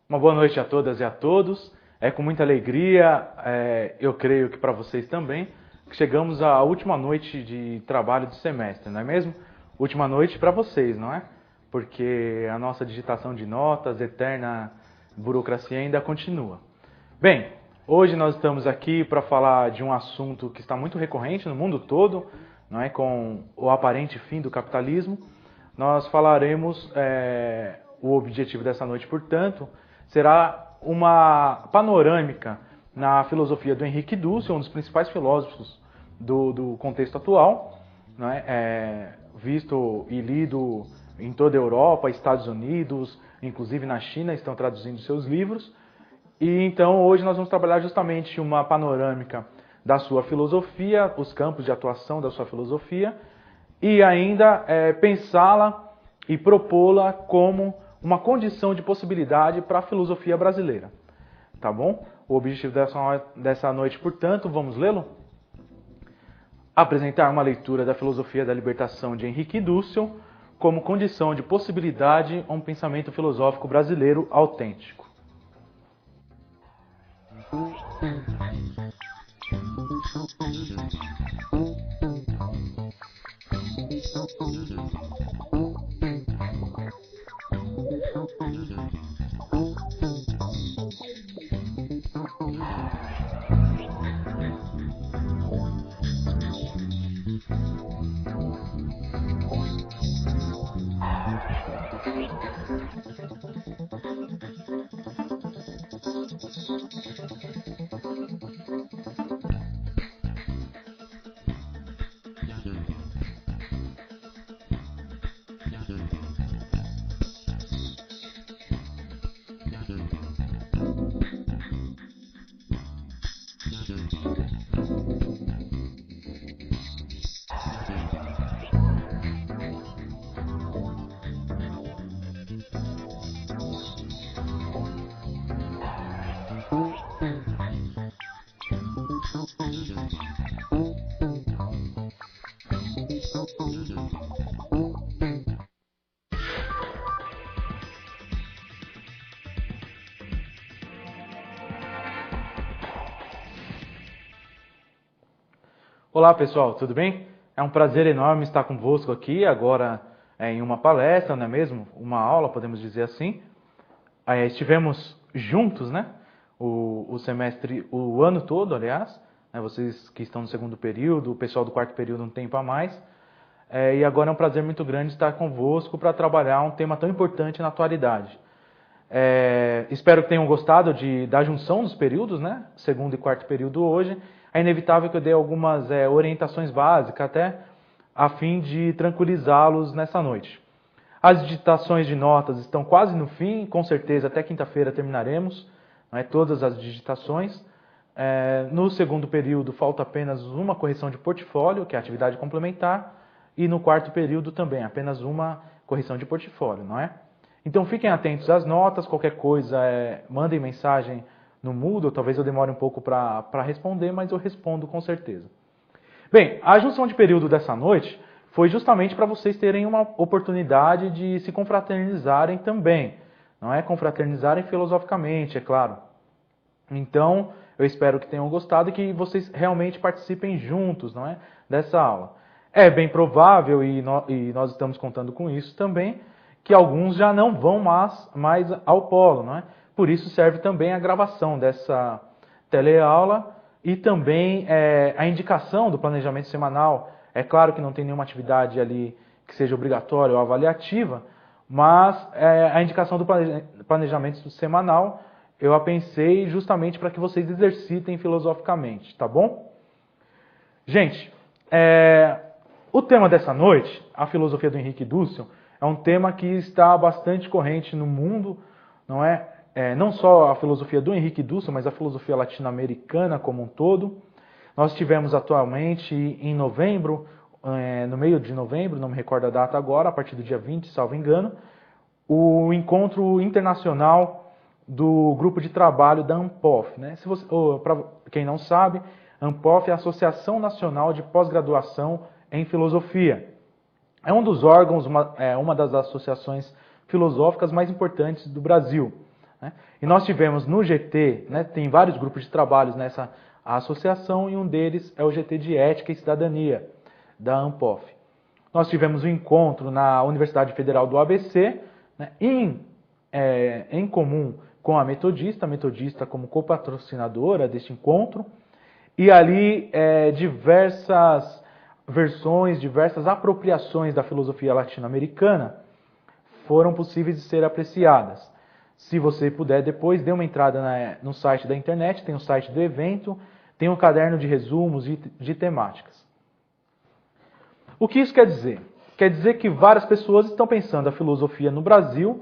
Uma boa noite a todas e a todos. É com muita alegria, eu creio que para vocês também, que chegamos à última noite de trabalho do semestre, não é mesmo? Última noite para vocês, não é? Porque a nossa digitação de notas, eterna burocracia ainda continua. Bem, hoje nós estamos aqui para falar de um assunto que está muito recorrente no mundo todo, não é? Com o aparente fim do capitalismo. Nós falaremos, o objetivo dessa noite, portanto, será uma panorâmica na filosofia do Henrique Dussel, um dos principais filósofos do contexto atual, não é? Visto e lido em toda a Europa, Estados Unidos, inclusive na China, estão traduzindo seus livros. E então hoje nós vamos trabalhar justamente uma panorâmica da sua filosofia, os campos de atuação da sua filosofia, e ainda pensá-la e propô-la como uma condição de possibilidade para a filosofia brasileira. Tá bom? O objetivo dessa noite, portanto, vamos lê-lo? Apresentar uma leitura da filosofia da libertação de Henrique Dussel como condição de possibilidade a um pensamento filosófico brasileiro autêntico. Olá pessoal, tudo bem? É um prazer enorme estar convosco aqui, agora em uma palestra, não é mesmo? Uma aula, podemos dizer assim. Estivemos juntos, né? O semestre, o ano todo, aliás, né? Vocês que estão no segundo período, o pessoal do quarto período um tempo a mais. E agora é um prazer muito grande estar convosco para trabalhar um tema tão importante na atualidade. Espero que tenham gostado da junção dos períodos, né? Segundo e quarto período hoje. É inevitável que eu dê algumas orientações básicas até a fim de tranquilizá-los nessa noite. As digitações de notas estão quase no fim, com certeza até quinta-feira terminaremos, né, todas as digitações. No segundo período falta apenas uma correção de portfólio, que é a atividade complementar, e no quarto período também apenas uma correção de portfólio, não é? Então fiquem atentos às notas, qualquer coisa mandem mensagem no Moodle, talvez eu demore um pouco para responder, mas eu respondo com certeza. Bem, a junção de período dessa noite foi justamente para vocês terem uma oportunidade de se confraternizarem também, não é? Confraternizarem filosoficamente, é claro. Então, eu espero que tenham gostado e que vocês realmente participem juntos, não é? Dessa aula. É bem provável, e nós estamos contando com isso também, que alguns já não vão mais ao polo, não é? Por isso serve também a gravação dessa teleaula e também a indicação do planejamento semanal. É claro que não tem nenhuma atividade ali que seja obrigatória ou avaliativa, mas a indicação do planejamento semanal eu a pensei justamente para que vocês exercitem filosoficamente, tá bom? Gente, o tema dessa noite, a filosofia do Henrique Dussel, é um tema que está bastante corrente no mundo, não é? Não só a filosofia do Henrique Dussel, mas a filosofia latino-americana como um todo. Nós tivemos atualmente em novembro, no meio de novembro, não me recordo a data agora, a partir do dia 20, salvo engano, o encontro internacional do grupo de trabalho da ANPOF, né? Para quem não sabe, ANPOF é a Associação Nacional de Pós-Graduação em Filosofia. É um dos órgãos, uma das associações filosóficas mais importantes do Brasil. né? E nós tivemos no GT, né, tem vários grupos de trabalhos nessa associação, e um deles é o GT de Ética e Cidadania, da ANPOF. Nós tivemos um encontro na Universidade Federal do ABC, né, em comum com a Metodista como copatrocinadora deste encontro, e ali diversas versões, diversas apropriações da filosofia latino-americana foram possíveis de ser apreciadas. Se você puder depois, dê uma entrada no site da internet, tem o site do evento, tem um caderno de resumos e de temáticas. O que isso quer dizer? Quer dizer que várias pessoas estão pensando a filosofia no Brasil,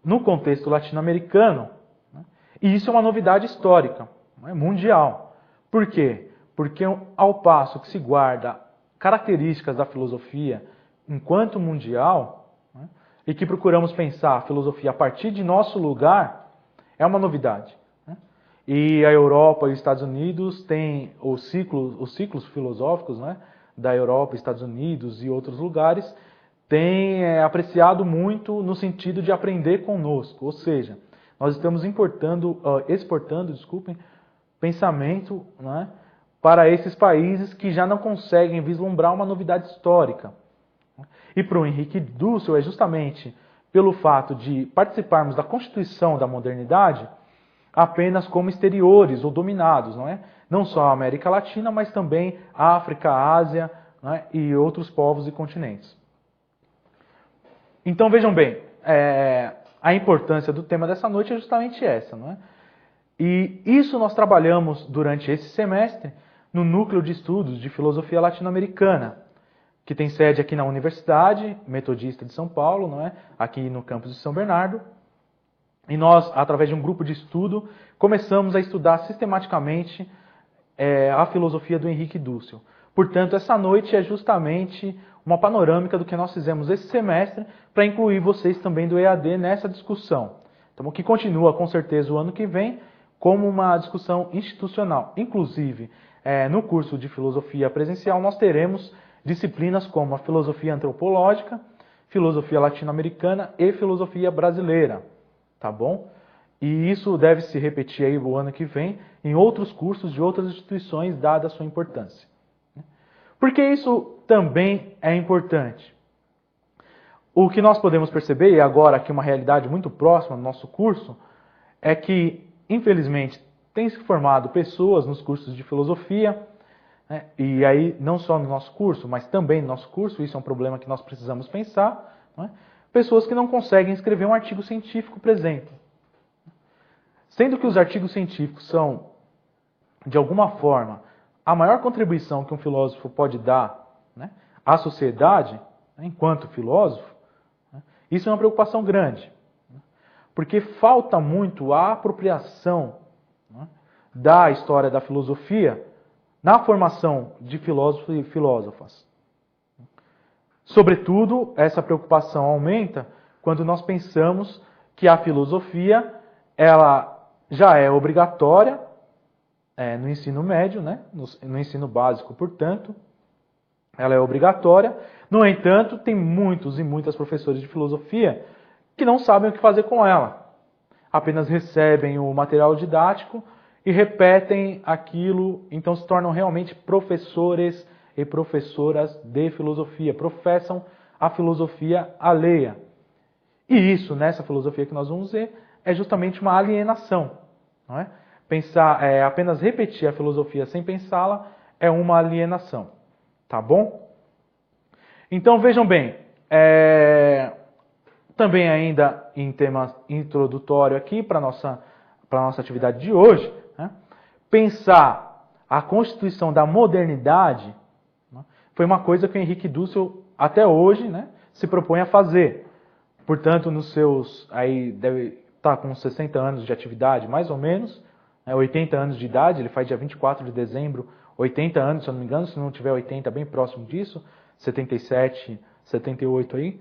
no contexto latino-americano, né? E isso é uma novidade histórica, né, mundial. Por quê? Porque ao passo que se guarda características da filosofia enquanto mundial, né, e que procuramos pensar a filosofia a partir de nosso lugar, é uma novidade, né? E a Europa e os Estados Unidos têm os ciclos filosóficos, né, da Europa, Estados Unidos e outros lugares, têm apreciado muito no sentido de aprender conosco, ou seja, nós estamos exportando, pensamento, né, para esses países que já não conseguem vislumbrar uma novidade histórica. E para o Henrique Dussel é justamente pelo fato de participarmos da constituição da modernidade apenas como exteriores ou dominados, não é? Não só a América Latina, mas também a África, a Ásia, né, e outros povos e continentes. Então vejam bem, a importância do tema dessa noite é justamente essa, não é? E isso nós trabalhamos durante esse semestre no Núcleo de Estudos de Filosofia Latino-Americana, que tem sede aqui na Universidade Metodista de São Paulo, não é? Aqui no campus de São Bernardo. E nós, através de um grupo de estudo, começamos a estudar sistematicamente a filosofia do Henrique Dussel. Portanto, essa noite é justamente uma panorâmica do que nós fizemos esse semestre para incluir vocês também do EAD nessa discussão. Então, que continua com certeza o ano que vem como uma discussão institucional. Inclusive, no curso de filosofia presencial, nós teremos disciplinas como a filosofia antropológica, filosofia latino-americana e filosofia brasileira. Tá bom? E isso deve se repetir aí o ano que vem em outros cursos de outras instituições, dada a sua importância. Por que isso também é importante? O que nós podemos perceber, e agora aqui uma realidade muito próxima no nosso curso, é que, infelizmente, tem se formado pessoas nos cursos de filosofia, né, e aí não só no nosso curso, mas também no nosso curso, isso é um problema que nós precisamos pensar, né, pessoas que não conseguem escrever um artigo científico, por exemplo. Sendo que os artigos científicos são, de alguma forma, a maior contribuição que um filósofo pode dar, né, à sociedade, né, enquanto filósofo, né, isso é uma preocupação grande. Né, porque falta muito a apropriação, né, da história da filosofia na formação de filósofos e filósofas. Sobretudo, essa preocupação aumenta quando nós pensamos que a filosofia ela já é obrigatória no ensino médio, né? No ensino básico, portanto, ela é obrigatória. No entanto, tem muitos e muitas professores de filosofia que não sabem o que fazer com ela. Apenas recebem o material didático e repetem aquilo, então se tornam realmente professores e professoras de filosofia, professam a filosofia alheia. E isso, nessa filosofia que nós vamos ver, é justamente uma alienação. Não é? Apenas repetir a filosofia sem pensá-la é uma alienação. Tá bom? Então vejam bem, também ainda em tema introdutório aqui para a nossa atividade de hoje, né? Pensar a constituição da modernidade, né, foi uma coisa que o Henrique Dussel até hoje, né, se propõe a fazer. Portanto, aí deve estar com 60 anos de atividade, mais ou menos, 80 anos de idade, ele faz dia 24 de dezembro, 80 anos, se eu não me engano, se não tiver 80, bem próximo disso, 77, 78 aí.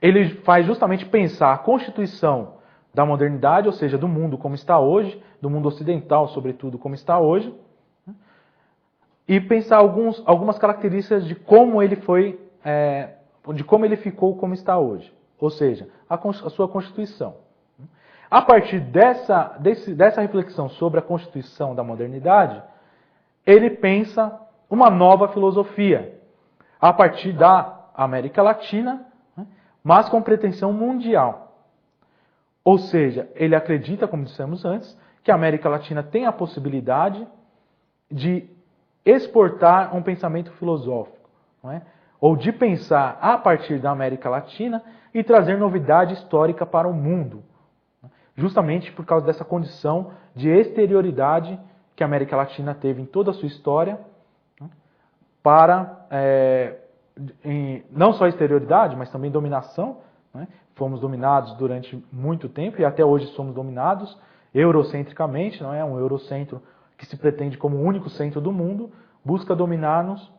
Ele faz justamente pensar a constituição da modernidade, ou seja, do mundo como está hoje, do mundo ocidental, sobretudo, como está hoje, e pensar algumas características de como ele ficou como está hoje, ou seja, a sua constituição. A partir dessa reflexão sobre a constituição da modernidade, ele pensa uma nova filosofia, a partir da América Latina, né, mas com pretensão mundial. Ou seja, ele acredita, como dissemos antes, que a América Latina tem a possibilidade de exportar um pensamento filosófico, não é? Ou de pensar a partir da América Latina e trazer novidade histórica para o mundo, justamente por causa dessa condição de exterioridade que a América Latina teve em toda a sua história, para, não só exterioridade, mas também dominação, né? Fomos dominados durante muito tempo e até hoje somos dominados eurocentricamente, não é? Um eurocentro que se pretende como o único centro do mundo, busca dominar-nos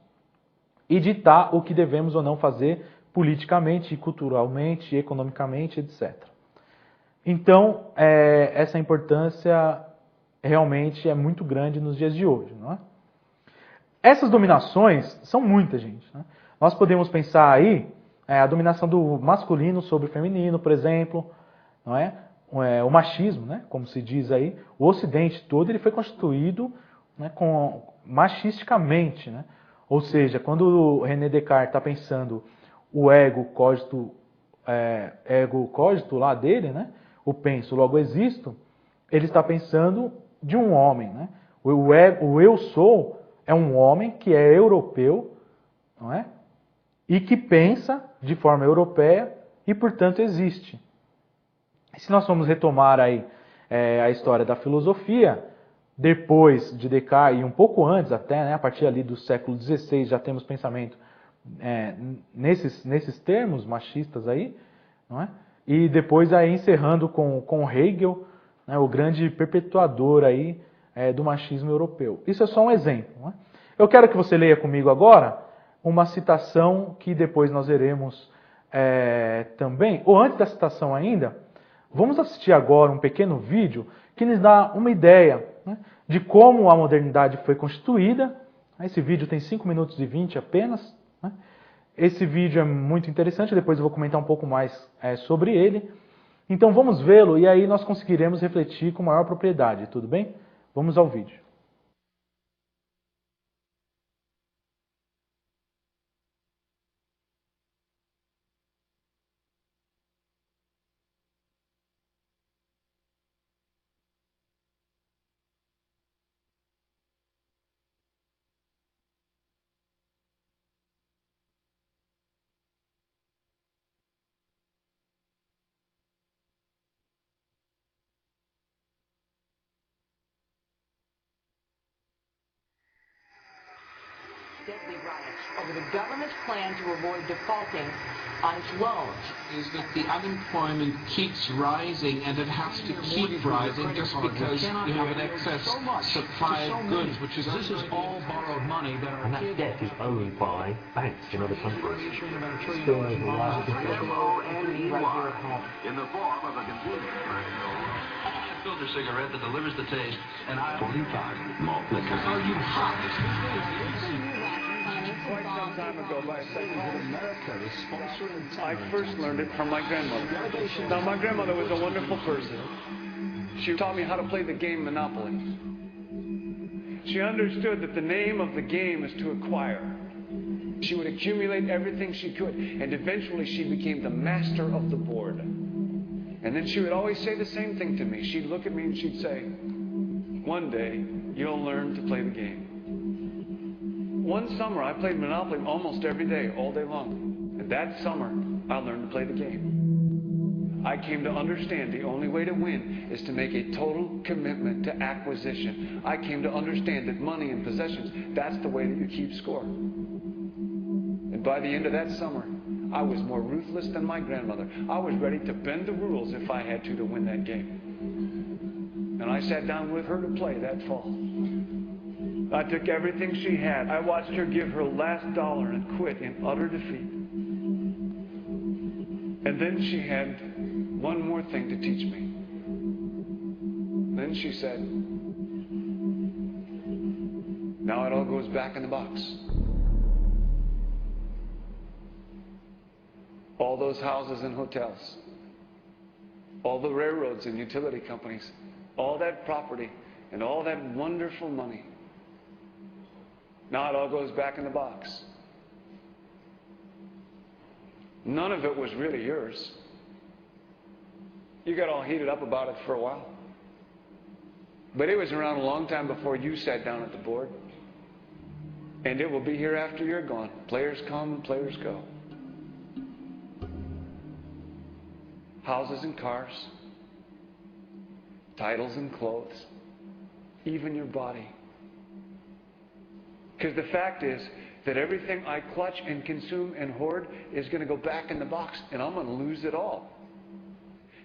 e ditar o que devemos ou não fazer politicamente, culturalmente, economicamente, etc. Então, essa importância realmente é muito grande nos dias de hoje, não é? Essas dominações são muitas, gente, né? Nós podemos pensar aí a dominação do masculino sobre o feminino, por exemplo, não é? O machismo, né? Como se diz aí, o Ocidente todo ele foi constituído, né, machisticamente, né? Ou seja, quando o René Descartes está pensando o ego cogito lá dele, né? O penso, logo existo, ele está pensando de um homem, né? O eu sou é um homem que é europeu, não é? E que pensa de forma europeia e, portanto, existe. Se nós formos retomar aí a história da filosofia, depois de Descartes, e um pouco antes até, né, a partir ali do século XVI, já temos pensamento nesses termos machistas aí, não é? E depois aí encerrando com Hegel, né, o grande perpetuador aí do machismo europeu. Isso é só um exemplo. Não é? Eu quero que você leia comigo agora uma citação que depois nós veremos também, ou antes da citação ainda, vamos assistir agora um pequeno vídeo que nos dá uma ideia, né, de como a modernidade foi constituída. Esse vídeo tem 5 minutos e 20 apenas. Né? Esse vídeo é muito interessante, depois eu vou comentar um pouco mais sobre ele. Então vamos vê-lo e aí nós conseguiremos refletir com maior propriedade, tudo bem? Vamos ao vídeo. Deadly riots over the government's plan to avoid defaulting on its loans. Is that the unemployment keeps rising and it has to keep rising just because you have an excess supply of goods, which is this is all borrowed money that are and that debt is owned by banks in other countries. Still over the last in the form of a convenience filter cigarette that delivers the taste and 45 malt liquor. Are you hot? Quite some time ago, by a second in America, is sponsoring. I first learned it from my grandmother. Now, my grandmother was a wonderful person. She taught me how to play the game Monopoly. She understood that the name of the game is to acquire. She would accumulate everything she could, and eventually she became the master of the board. And then she would always say the same thing to me. She'd look at me and she'd say, "One day, you'll learn to play the game." One summer, I played Monopoly almost every day, all day long. And that summer, I learned to play the game. I came to understand the only way to win is to make a total commitment to acquisition. I came to understand that money and possessions, that's the way that you keep score. And by the end of that summer, I was more ruthless than my grandmother. I was ready to bend the rules if I had to win that game. And I sat down with her to play that fall. I took everything she had. I watched her give her last dollar and quit in utter defeat. And then she had one more thing to teach me. Then she said, "Now it all goes back in the box. All those houses and hotels. all the railroads and utility companies, all that property and all that wonderful money. Now it all goes back in the box. None of it was really yours. You got all heated up about it for a while. But it was around a long time before you sat down at the board. And it will be here after you're gone. Players come, players go. Houses and cars, titles and clothes, even your body. Because the fact is that everything I clutch and consume and hoard is going to go back in the box, and I'm going to lose it all.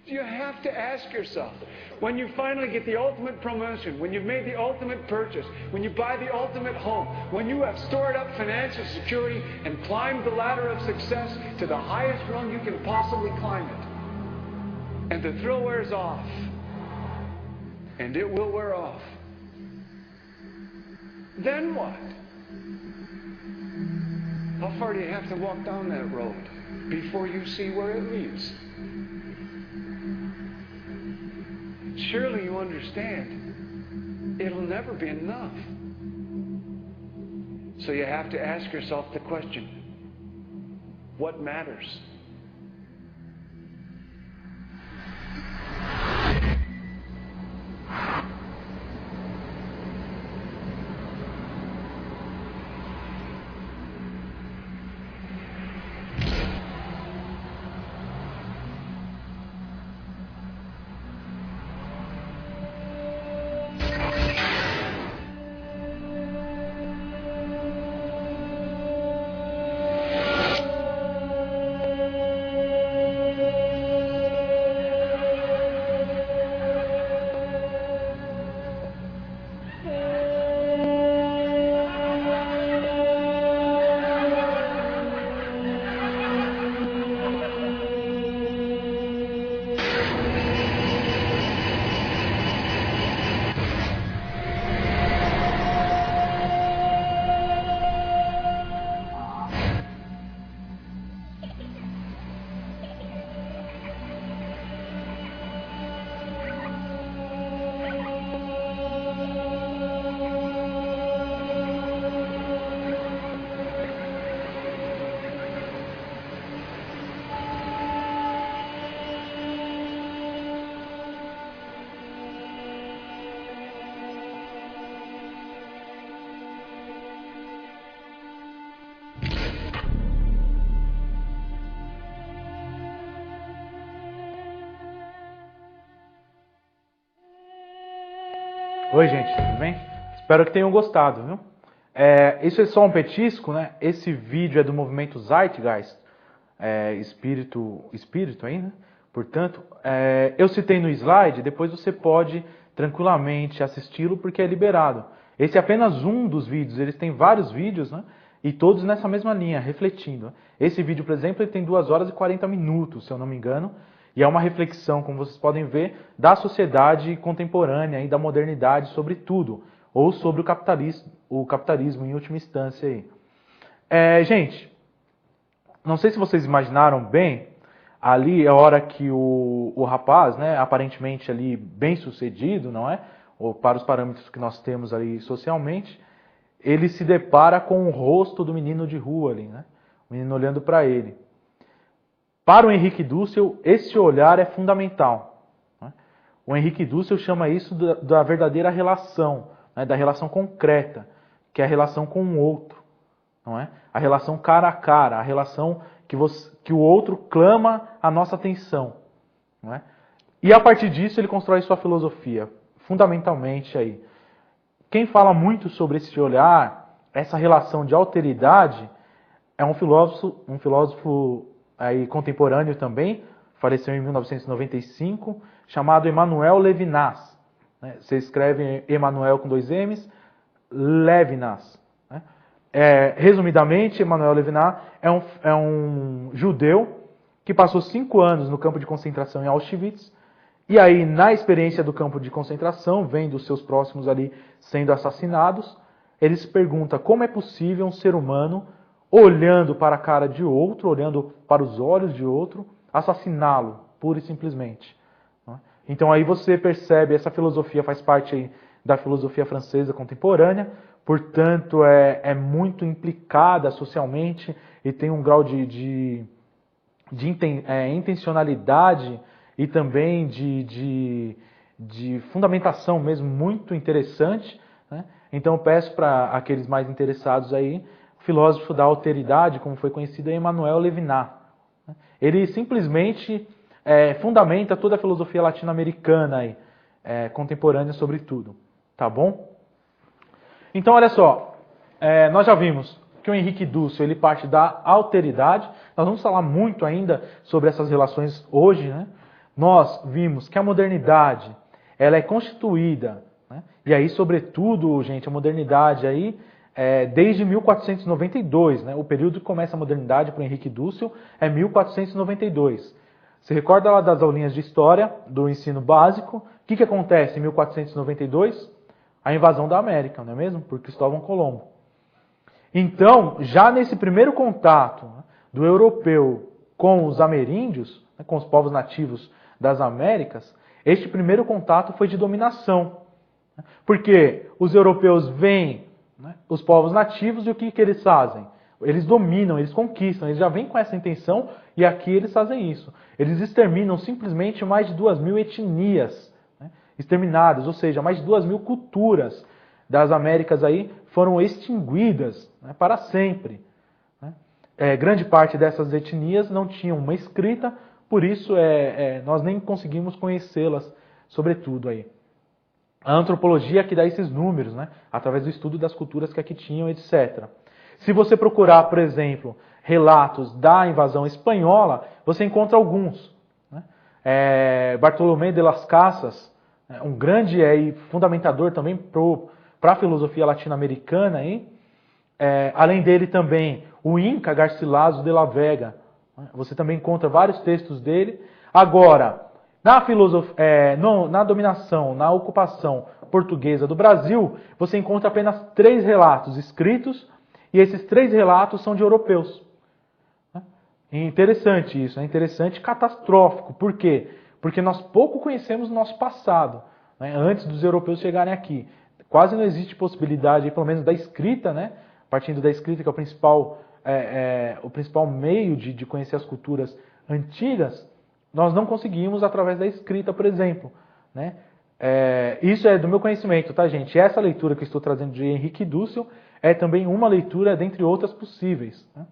So you have to ask yourself, when you finally get the ultimate promotion, when you've made the ultimate purchase, when you buy the ultimate home, when you have stored up financial security and climbed the ladder of success to the highest rung you can possibly climb it, and the thrill wears off, and it will wear off, then what? How far do you have to walk down that road before you see where it leads? Surely you understand, it'll never be enough. So you have to ask yourself the question, what matters? Oi, gente, tudo bem? Espero que tenham gostado, viu? Isso é só um petisco, né? Esse vídeo é do movimento Zeitgeist, espírito aí, né? Portanto, eu citei no slide, depois você pode tranquilamente assisti-lo porque é liberado. Esse é apenas um dos vídeos, eles têm vários vídeos, né? E todos nessa mesma linha, refletindo. Esse vídeo, por exemplo, ele tem 2 horas e 40 minutos, se eu não me engano, e é uma reflexão, como vocês podem ver, da sociedade contemporânea e da modernidade sobre tudo, ou sobre o capitalismo em última instância aí. Gente, não sei se vocês imaginaram bem, ali é a hora que o rapaz, né, aparentemente ali bem sucedido, não é? Ou para os parâmetros que nós temos ali socialmente, ele se depara com o rosto do menino de rua ali, né? O menino olhando para ele. Para o Henrique Dussel, esse olhar é fundamental, né? O Henrique Dussel chama isso da verdadeira relação, né? Da relação concreta, que é a relação com o outro, não é? A relação cara a cara, a relação que o outro clama a nossa atenção, não é? E a partir disso ele constrói sua filosofia, fundamentalmente aí. Quem fala muito sobre esse olhar, essa relação de alteridade, é um filósofo aí contemporâneo também, faleceu em 1995, chamado Emmanuel Levinas. Né? Você escreve Emmanuel com 2 M's, Levinas. Né? Resumidamente, Emmanuel Levinas é um judeu que passou 5 anos no campo de concentração em Auschwitz, e aí, na experiência do campo de concentração, vendo os seus próximos ali sendo assassinados, ele se pergunta como é possível um ser humano, olhando para a cara de outro, olhando para os olhos de outro, assassiná-lo, pura e simplesmente. Então aí você percebe, essa filosofia faz parte aí da filosofia francesa contemporânea, portanto é muito implicada socialmente e tem um grau de intencionalidade e também de fundamentação mesmo muito interessante, né? Então eu peço para aqueles mais interessados aí, o filósofo da alteridade, como foi conhecido, é Emmanuel Levinas. Ele simplesmente fundamenta toda a filosofia latino-americana aí, contemporânea sobretudo, tá bom? Então olha só, nós já vimos que o Henrique Dussel ele parte da alteridade. Nós vamos falar muito ainda sobre essas relações hoje, né? Nós vimos que a modernidade ela é constituída, né? E aí sobretudo, gente, a modernidade aí desde 1492, né? O período que começa a modernidade para o Henrique Dussel é 1492. Se recorda lá das aulinhas de história do ensino básico? O que acontece em 1492? A invasão da América, não é mesmo? Por Cristóvão Colombo. Então, já nesse primeiro contato, né, do europeu com os ameríndios, né, com os povos nativos das Américas, este primeiro contato foi de dominação. Né? Porque os europeus veem, né, os povos nativos e o que eles fazem? Eles dominam, eles conquistam, eles já vêm com essa intenção e aqui eles fazem isso. Eles exterminam simplesmente mais de 2.000 etnias, né, exterminadas, ou seja, mais de 2.000 culturas das Américas aí foram extinguidas, né, para sempre. Né? Grande parte dessas etnias não tinham uma escrita, por isso nós nem conseguimos conhecê-las, sobretudo aí. A antropologia que dá esses números, né, através do estudo das culturas que aqui tinham, etc. Se você procurar, por exemplo, relatos da invasão espanhola, você encontra alguns. Né? Bartolomé de las Casas, um grande fundamentador também para a filosofia latino-americana, além dele também o Inca Garcilaso de la Vega. Você também encontra vários textos dele. Agora, na dominação, na ocupação portuguesa do Brasil, você encontra apenas 3 relatos escritos, e esses 3 relatos são de europeus. É interessante isso, é interessante e catastrófico. Por quê? Porque nós pouco conhecemos o nosso passado, né, antes dos europeus chegarem aqui. Quase não existe possibilidade, pelo menos da escrita, né, partindo da escrita, que é o principal meio de conhecer as culturas antigas, nós não conseguimos através da escrita, por exemplo. Né? Isso é do meu conhecimento, tá, gente? Essa leitura que eu estou trazendo de Henrique Dussel é também uma leitura dentre outras possíveis. Né?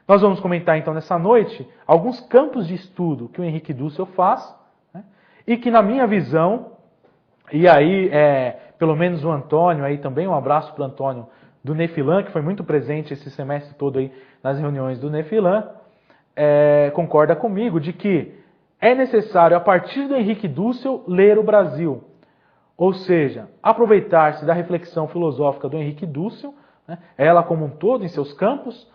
Nós vamos comentar então nessa noite alguns campos de estudo que o Henrique Dussel faz, né? E que na minha visão, e aí pelo menos o Antônio, aí também um abraço para o Antônio do Nefilan, que foi muito presente esse semestre todo aí nas reuniões do Nefilan, concorda comigo de que é necessário, a partir do Henrique Dussel, ler o Brasil. Ou seja, aproveitar-se da reflexão filosófica do Henrique Dussel, né, ela como um todo, em seus campos,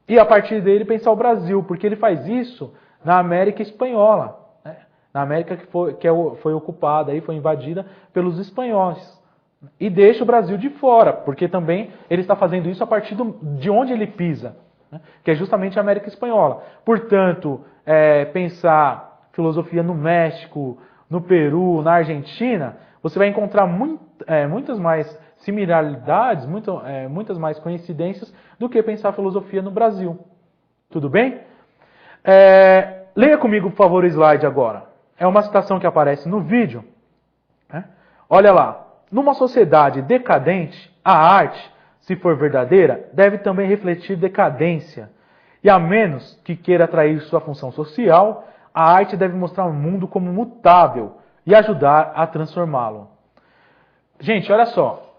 e a partir dele pensar o Brasil, porque ele faz isso na América Espanhola, né, na América que foi ocupada, aí, foi invadida pelos espanhóis. E deixa o Brasil de fora, porque também ele está fazendo isso a partir de onde ele pisa, né, que é justamente a América Espanhola. Portanto, pensar filosofia no México, no Peru, na Argentina, você vai encontrar muitas mais similaridades, muitas mais coincidências do que pensar filosofia no Brasil. Tudo bem? Leia comigo, por favor, o slide agora. É uma citação que aparece no vídeo. Né? Olha lá. Numa sociedade decadente, a arte, se for verdadeira, deve também refletir decadência. E a menos que queira atrair sua função social, a arte deve mostrar o mundo como mutável e ajudar a transformá-lo. Gente, olha só.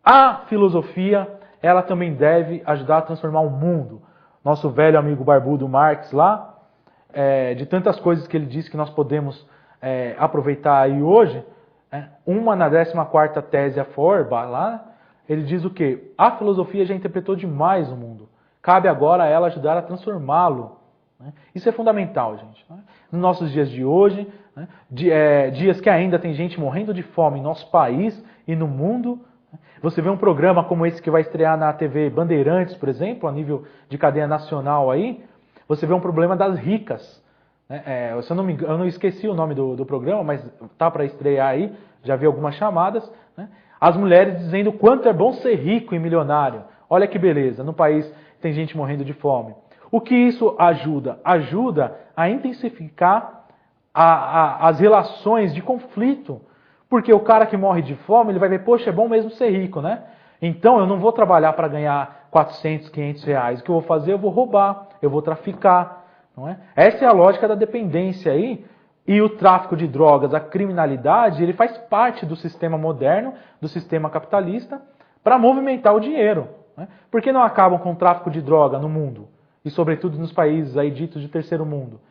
A filosofia, ela também deve ajudar a transformar o mundo. Nosso velho amigo barbudo Marx lá, de tantas coisas que ele disse que nós podemos aproveitar aí hoje, uma na 14ª tese a Feuerbach lá, ele diz o quê? A filosofia já interpretou demais o mundo. Cabe agora a ela ajudar a transformá-lo. Isso é fundamental, gente. Nos nossos dias de hoje, dias que ainda tem gente morrendo de fome em nosso país e no mundo, você vê um programa como esse que vai estrear na TV Bandeirantes, por exemplo, a nível de cadeia nacional aí, você vê um problema das ricas, né? Se eu não me engano, eu não esqueci o nome do programa, mas tá para estrear aí, já vi algumas chamadas, né? As mulheres dizendo o quanto é bom ser rico e milionário. Olha que beleza, no país tem gente morrendo de fome. O que isso ajuda? Ajuda a intensificar as relações de conflito. Porque o cara que morre de fome, ele vai ver, poxa, é bom mesmo ser rico, né? Então eu não vou trabalhar para ganhar 400, 500 reais. O que eu vou fazer? Eu vou roubar, eu vou traficar. Não é? Essa é a lógica da dependência aí. E o tráfico de drogas, a criminalidade, ele faz parte do sistema moderno, do sistema capitalista, para movimentar o dinheiro. Né? Por que não acabam com o tráfico de droga no mundo? E sobretudo nos países aí ditos de terceiro mundo?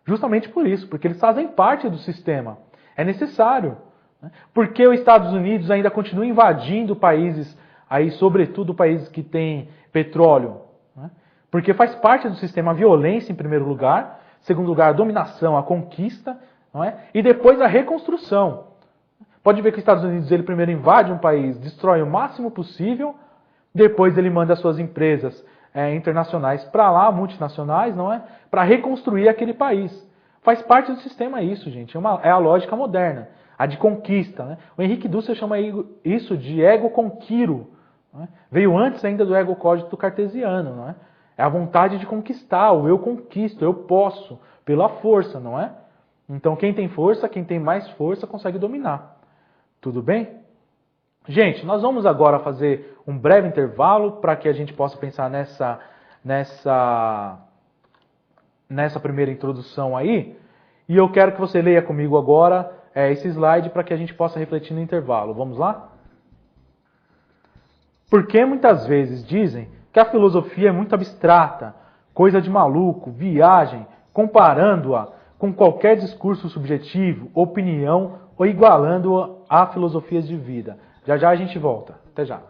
Justamente por isso, porque eles fazem parte do sistema. É necessário. Né? Por que os Estados Unidos ainda continuam invadindo países, aí, sobretudo países que têm petróleo? Né? Porque faz parte do sistema a violência, em primeiro lugar. Segundo lugar, a dominação, a conquista. Não é? E depois a reconstrução. Pode ver que os Estados Unidos ele primeiro invade um país, destrói o máximo possível, depois ele manda suas empresas internacionais para lá, multinacionais, não é? Para reconstruir aquele país. Faz parte do sistema isso, gente. É a lógica moderna, a de conquista. Né? O Henrique Dussel chama isso de ego conquiro. Não é? Veio antes ainda do ego cogito cartesiano. Não é? É a vontade de conquistar, o eu conquisto, eu posso, pela força, não é? Então quem tem força, quem tem mais força, consegue dominar. Tudo bem? Gente, nós vamos agora fazer um breve intervalo para que a gente possa pensar nessa primeira introdução aí. E eu quero que você leia comigo agora esse slide para que a gente possa refletir no intervalo. Vamos lá? Porque muitas vezes dizem que a filosofia é muito abstrata, coisa de maluco, viagem, comparando-a com qualquer discurso subjetivo, opinião ou igualando-a a filosofias de vida. Já já a gente volta. Até já.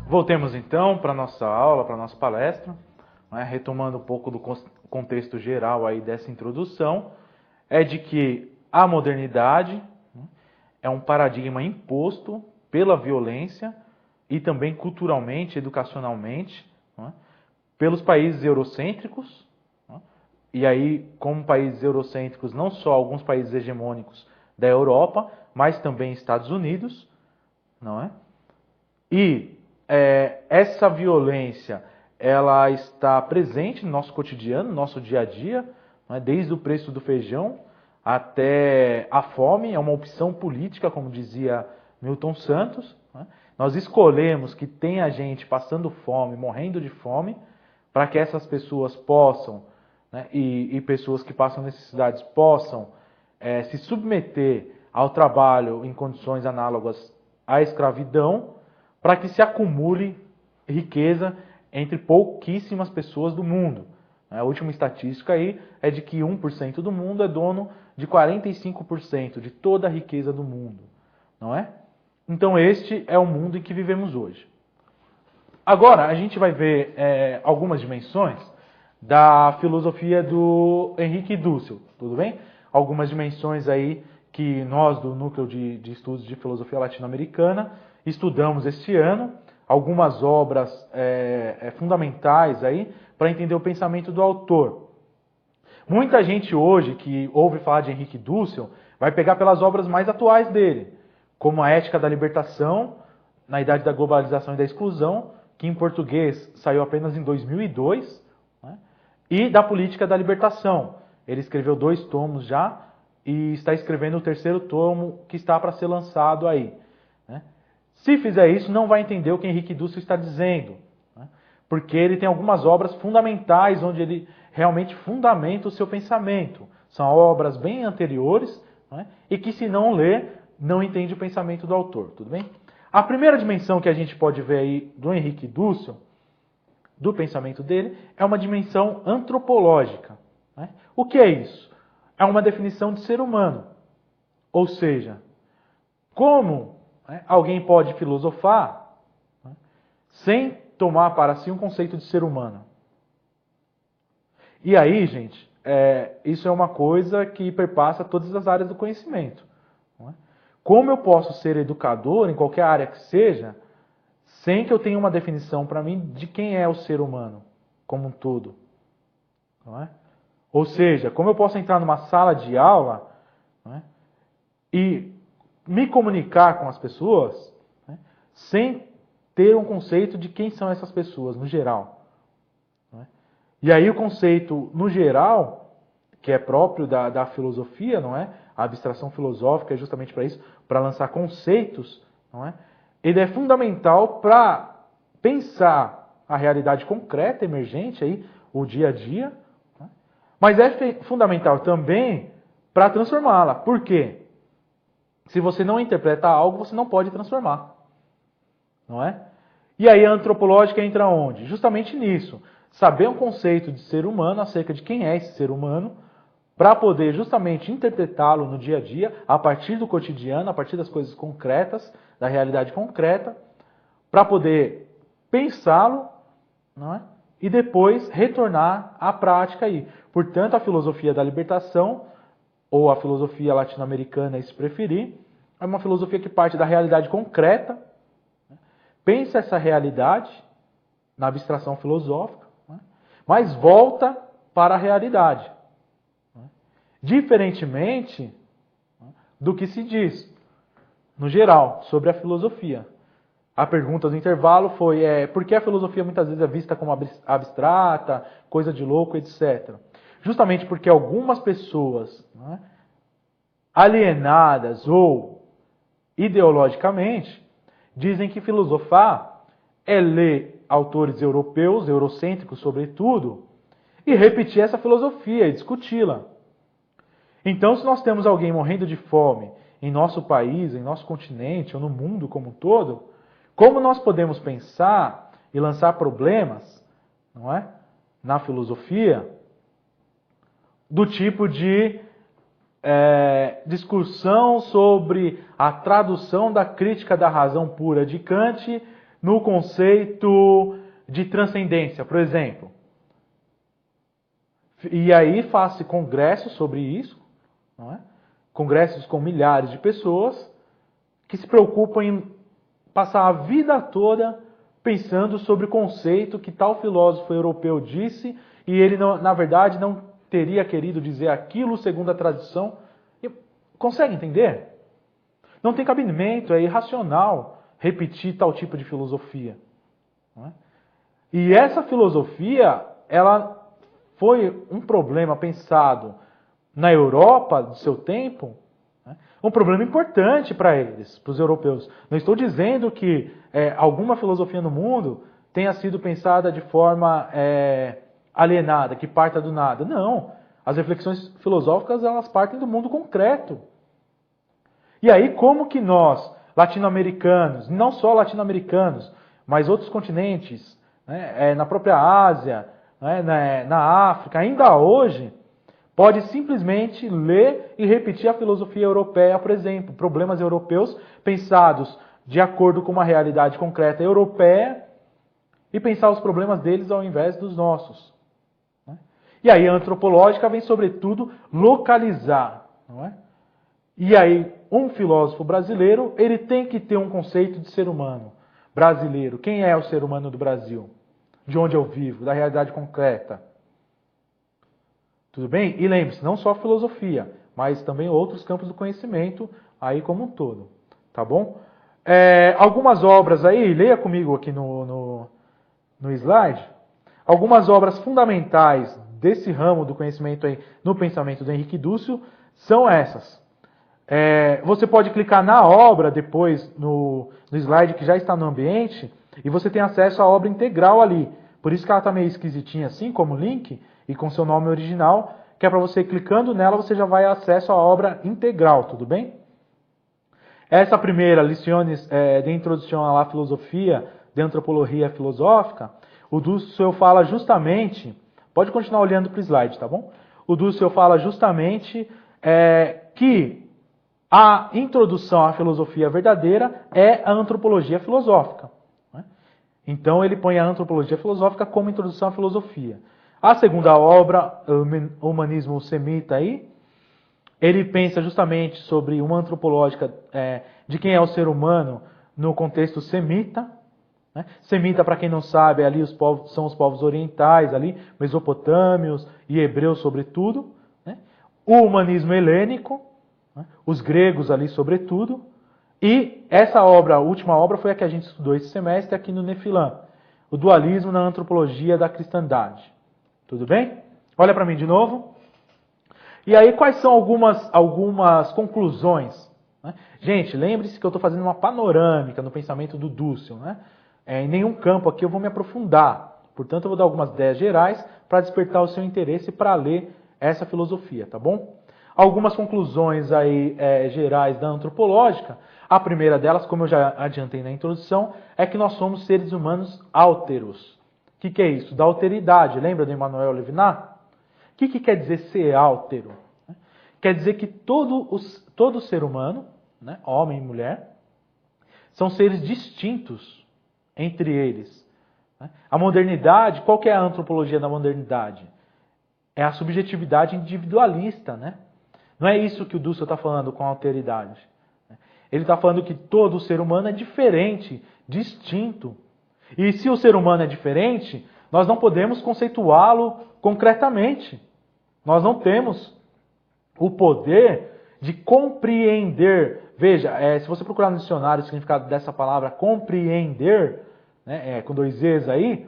Voltemos então para a nossa aula, para a nossa palestra, né, retomando um pouco do contexto geral aí dessa introdução, é de que a modernidade, né, é um paradigma imposto pela violência e também culturalmente, educacionalmente, né, pelos países eurocêntricos, né, e aí como países eurocêntricos não só alguns países hegemônicos da Europa, mas também Estados Unidos, não é? E essa violência, ela está presente no nosso cotidiano, no nosso dia a dia, né, desde o preço do feijão até a fome, é uma opção política, como dizia Milton Santos, né? Nós escolhemos que tenha gente passando fome, morrendo de fome, para que essas pessoas possam, né, e pessoas que passam necessidades possam se submeter ao trabalho em condições análogas à escravidão, para que se acumule riqueza entre pouquíssimas pessoas do mundo. A última estatística aí é de que 1% do mundo é dono de 45% de toda a riqueza do mundo, não é? Então este é o mundo em que vivemos hoje. Agora a gente vai ver algumas dimensões da filosofia do Henrique Dussel, tudo bem? Algumas dimensões aí que nós do Núcleo de Estudos de Filosofia Latino-Americana estudamos este ano, algumas obras fundamentais aí para entender o pensamento do autor. Muita gente hoje que ouve falar de Henrique Dussel vai pegar pelas obras mais atuais dele, como A Ética da Libertação, na Idade da Globalização e da Exclusão, que em português saiu apenas em 2002, né? E da Política da Libertação. Ele escreveu 2 tomos já e está escrevendo o 3º tomo que está para ser lançado aí, né? Se fizer isso, não vai entender o que Henrique Dussel está dizendo, né? Porque ele tem algumas obras fundamentais onde ele realmente fundamenta o seu pensamento. São obras bem anteriores, né? E que se não ler, não entende o pensamento do autor, tudo bem? A primeira dimensão que a gente pode ver aí do Henrique Dussel, do pensamento dele, é uma dimensão antropológica, né? O que é isso? É uma definição de ser humano. Ou seja, como alguém pode filosofar, né, sem tomar para si um conceito de ser humano? E aí, gente, isso é uma coisa que perpassa todas as áreas do conhecimento. Não é? Como eu posso ser educador, em qualquer área que seja, sem que eu tenha uma definição para mim de quem é o ser humano como um todo? Não é? Ou seja, como eu posso entrar numa sala de aula, não é, e me comunicar com as pessoas, né, sem ter um conceito de quem são essas pessoas, no geral. Não é? E aí o conceito, no geral, que é próprio da filosofia, não é? A abstração filosófica é justamente para isso, para lançar conceitos, não é? Ele é fundamental para pensar a realidade concreta, emergente, aí, o dia a dia, né? Mas é fundamental também para transformá-la. Por quê? Se você não interpreta algo, você não pode transformar, não é? E aí a antropológica entra onde? Justamente nisso. Saber um conceito de ser humano, acerca de quem é esse ser humano, para poder justamente interpretá-lo no dia a dia, a partir do cotidiano, a partir das coisas concretas, da realidade concreta, para poder pensá-lo, não é? E depois retornar à prática aí. Portanto, a filosofia da libertação, ou a filosofia latino-americana, se preferir, é uma filosofia que parte da realidade concreta, né? Pensa essa realidade na abstração filosófica, né? Mas volta para a realidade, né? Diferentemente, né, do que se diz, no geral, sobre a filosofia. A pergunta do intervalo foi, por que a filosofia muitas vezes é vista como abstrata, coisa de louco, etc. Justamente porque algumas pessoas, né, alienadas ou ideologicamente, dizem que filosofar é ler autores europeus, eurocêntricos sobretudo, e repetir essa filosofia e discuti-la. Então, se nós temos alguém morrendo de fome em nosso país, em nosso continente ou no mundo como um todo, como nós podemos pensar e lançar problemas, não é, na filosofia, do tipo de discussão sobre a tradução da crítica da razão pura de Kant no conceito de transcendência, por exemplo. E aí faz-se congressos sobre isso, não é? Congressos com milhares de pessoas que se preocupam em passar a vida toda pensando sobre o conceito que tal filósofo europeu disse e ele, na verdade, não teria querido dizer aquilo segundo a tradição. Consegue entender? Não tem cabimento, é irracional repetir tal tipo de filosofia. Não é? E essa filosofia, ela foi um problema pensado na Europa do seu tempo, né? Um problema importante para eles, para os europeus. Não estou dizendo que alguma filosofia no mundo tenha sido pensada de forma alienada, que parta do nada. Não. As reflexões filosóficas, elas partem do mundo concreto. E aí, como que nós, latino-americanos, não só latino-americanos, mas outros continentes, né, na própria Ásia, né, na África, ainda hoje, pode simplesmente ler e repetir a filosofia europeia, por exemplo, problemas europeus pensados de acordo com uma realidade concreta europeia e pensar os problemas deles ao invés dos nossos. Né? E aí a antropológica vem, sobretudo, localizar. Não é? E aí um filósofo brasileiro, ele tem que ter um conceito de ser humano brasileiro. Quem é o ser humano do Brasil? De onde eu vivo? Da realidade concreta. Tudo bem? E lembre-se, não só a filosofia, mas também outros campos do conhecimento, aí como um todo. Tá bom? Algumas obras aí, leia comigo aqui no slide, algumas obras fundamentais desse ramo do conhecimento aí, no pensamento do Henrique Dussel, são essas. Você pode clicar na obra depois, no slide que já está no ambiente, e você tem acesso à obra integral ali. Por isso que ela está meio esquisitinha assim, como link, e com seu nome original, que é para você, clicando nela, você já vai ter acesso à obra integral, tudo bem? Essa primeira, Lições de Introdução à Filosofia, de Antropologia Filosófica, o Dussel fala justamente, pode continuar olhando para o slide, tá bom? O Dussel fala justamente que a introdução à filosofia verdadeira é a antropologia filosófica. Né? Então ele põe a antropologia filosófica como introdução à filosofia. A segunda obra, o Humanismo Semita, aí, ele pensa justamente sobre uma antropológica de quem é o ser humano no contexto semita. Né? Semita, para quem não sabe, ali são os povos orientais, ali, mesopotâmios e hebreus sobretudo. Né? O humanismo helênico, né? Os gregos ali sobretudo. E essa obra, a última obra, foi a que a gente estudou esse semestre aqui no Nefilã. O dualismo na antropologia da cristandade. Tudo bem? Olha para mim de novo. E aí, quais são algumas conclusões? Né? Gente, lembre-se que eu estou fazendo uma panorâmica no pensamento do Dussel. Né? Em nenhum campo aqui eu vou me aprofundar. Portanto, eu vou dar algumas ideias gerais para despertar o seu interesse para ler essa filosofia, tá bom? Algumas conclusões aí, gerais da antropológica. A primeira delas, como eu já adiantei na introdução, é que nós somos seres humanos álteros. O que é isso? Da alteridade. Lembra de Emmanuel Levinas? O que quer dizer ser áltero? Quer dizer que todo ser humano, né, homem e mulher, são seres distintos entre eles. A modernidade, qual que é a antropologia da modernidade? É a subjetividade individualista. Né? Não é isso que o Dussel está falando com alteridade. Ele está falando que todo ser humano é diferente, distinto. E se o ser humano é diferente, nós não podemos conceituá-lo concretamente. Nós não temos o poder de compreender. Veja, se você procurar no dicionário o significado dessa palavra compreender, né, com dois E's aí,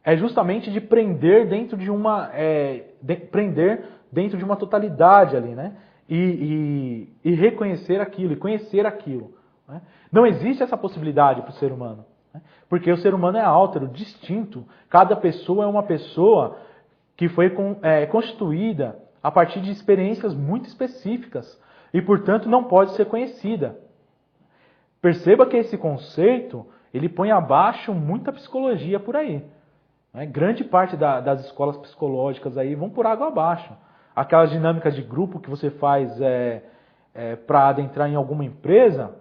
é justamente de prender dentro de uma totalidade ali, né? E reconhecer aquilo, e conhecer aquilo. Né? Não existe essa possibilidade para o ser humano. Porque o ser humano é áltero, distinto. Cada pessoa é uma pessoa que foi constituída a partir de experiências muito específicas e, portanto, não pode ser conhecida. Perceba que esse conceito ele põe abaixo muita psicologia por aí. Né? Grande parte das escolas psicológicas aí vão por água abaixo. Aquelas dinâmicas de grupo que você faz para adentrar em alguma empresa,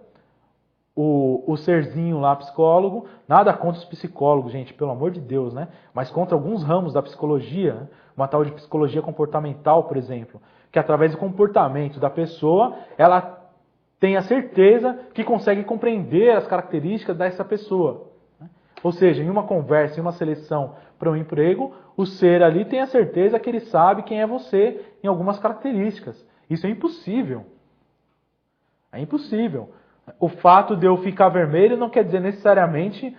o serzinho lá, psicólogo, nada contra os psicólogos, gente, pelo amor de Deus, né? Mas contra alguns ramos da psicologia, né? Uma tal de psicologia comportamental, por exemplo, que através do comportamento da pessoa, ela tem a certeza que consegue compreender as características dessa pessoa. Né? Ou seja, em uma conversa, em uma seleção para um emprego, o ser ali tem a certeza que ele sabe quem é você em algumas características. Isso é impossível. É impossível. O fato de eu ficar vermelho não quer dizer necessariamente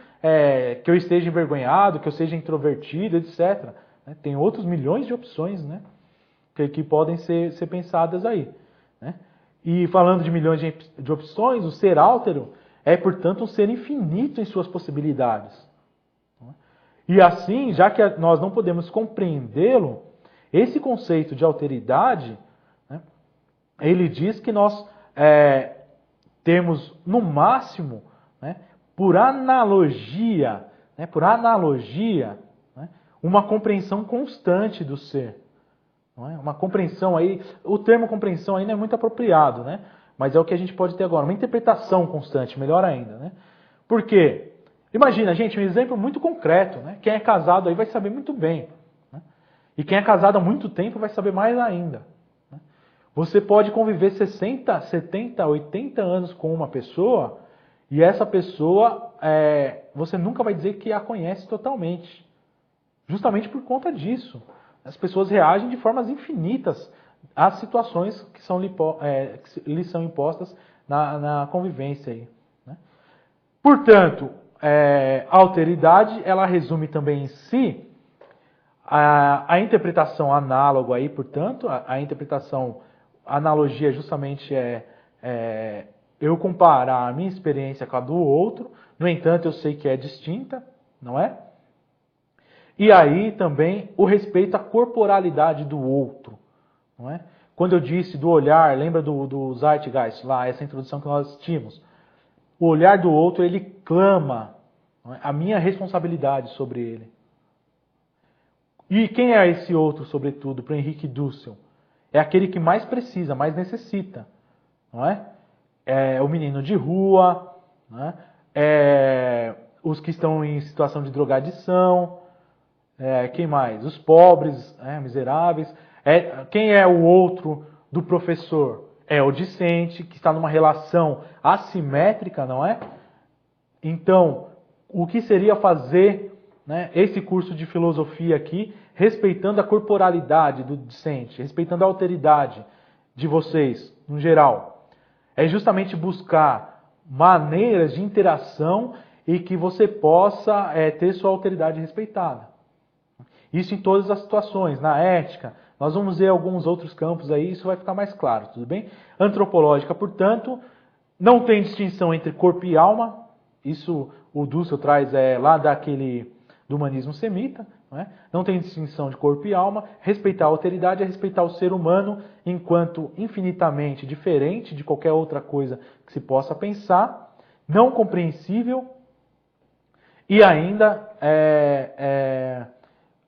que eu esteja envergonhado, que eu seja introvertido, etc. Tem outros milhões de opções, né, que podem ser pensadas aí. Né? E falando de milhões de opções, o ser áltero é, portanto, um ser infinito em suas possibilidades. E assim, já que nós não podemos compreendê-lo, esse conceito de alteridade, né, ele diz que nós temos, no máximo, né, por analogia, né, uma compreensão constante do ser. Não é? Uma compreensão aí, o termo compreensão aí não é muito apropriado, né? Mas é o que a gente pode ter agora, uma interpretação constante, melhor ainda. Né? Por quê? Imagina, gente, um exemplo muito concreto. Né? Quem é casado aí vai saber muito bem. Né? E quem é casado há muito tempo vai saber mais ainda. Né? Você pode conviver 60, 70, 80 anos com uma pessoa e essa pessoa, você nunca vai dizer que a conhece totalmente. Justamente por conta disso. As pessoas reagem de formas infinitas às situações que lhes são impostas na convivência. Aí, né? Portanto, a alteridade, ela resume também em si a interpretação análoga, aí, portanto, a interpretação, a analogia justamente eu comparar a minha experiência com a do outro, no entanto, eu sei que é distinta, não é? E aí também o respeito à corporalidade do outro. Não é? Quando eu disse do olhar, lembra do Zeitgeist lá, essa introdução que nós tínhamos? O olhar do outro, ele clama, não é? A minha responsabilidade sobre ele. E quem é esse outro, sobretudo, para Henrique Dussel? É aquele que mais precisa, mais necessita. Não é? É o menino de rua, não é? Os que estão em situação de drogadição. Quem mais? Os pobres, miseráveis. Quem é o outro do professor? É o discente, que está numa relação assimétrica, não é? Então, o que seria fazer, né, esse curso de filosofia aqui, respeitando a corporalidade do discente, respeitando a alteridade de vocês, no geral? É justamente buscar maneiras de interação e que você possa ter sua alteridade respeitada. Isso em todas as situações, na ética. Nós vamos ver alguns outros campos aí, isso vai ficar mais claro, tudo bem? Antropológica, portanto, não tem distinção entre corpo e alma. Isso o Dussel traz lá do humanismo semita. Não tem distinção de corpo e alma. Respeitar a alteridade é respeitar o ser humano enquanto infinitamente diferente de qualquer outra coisa que se possa pensar, não compreensível e ainda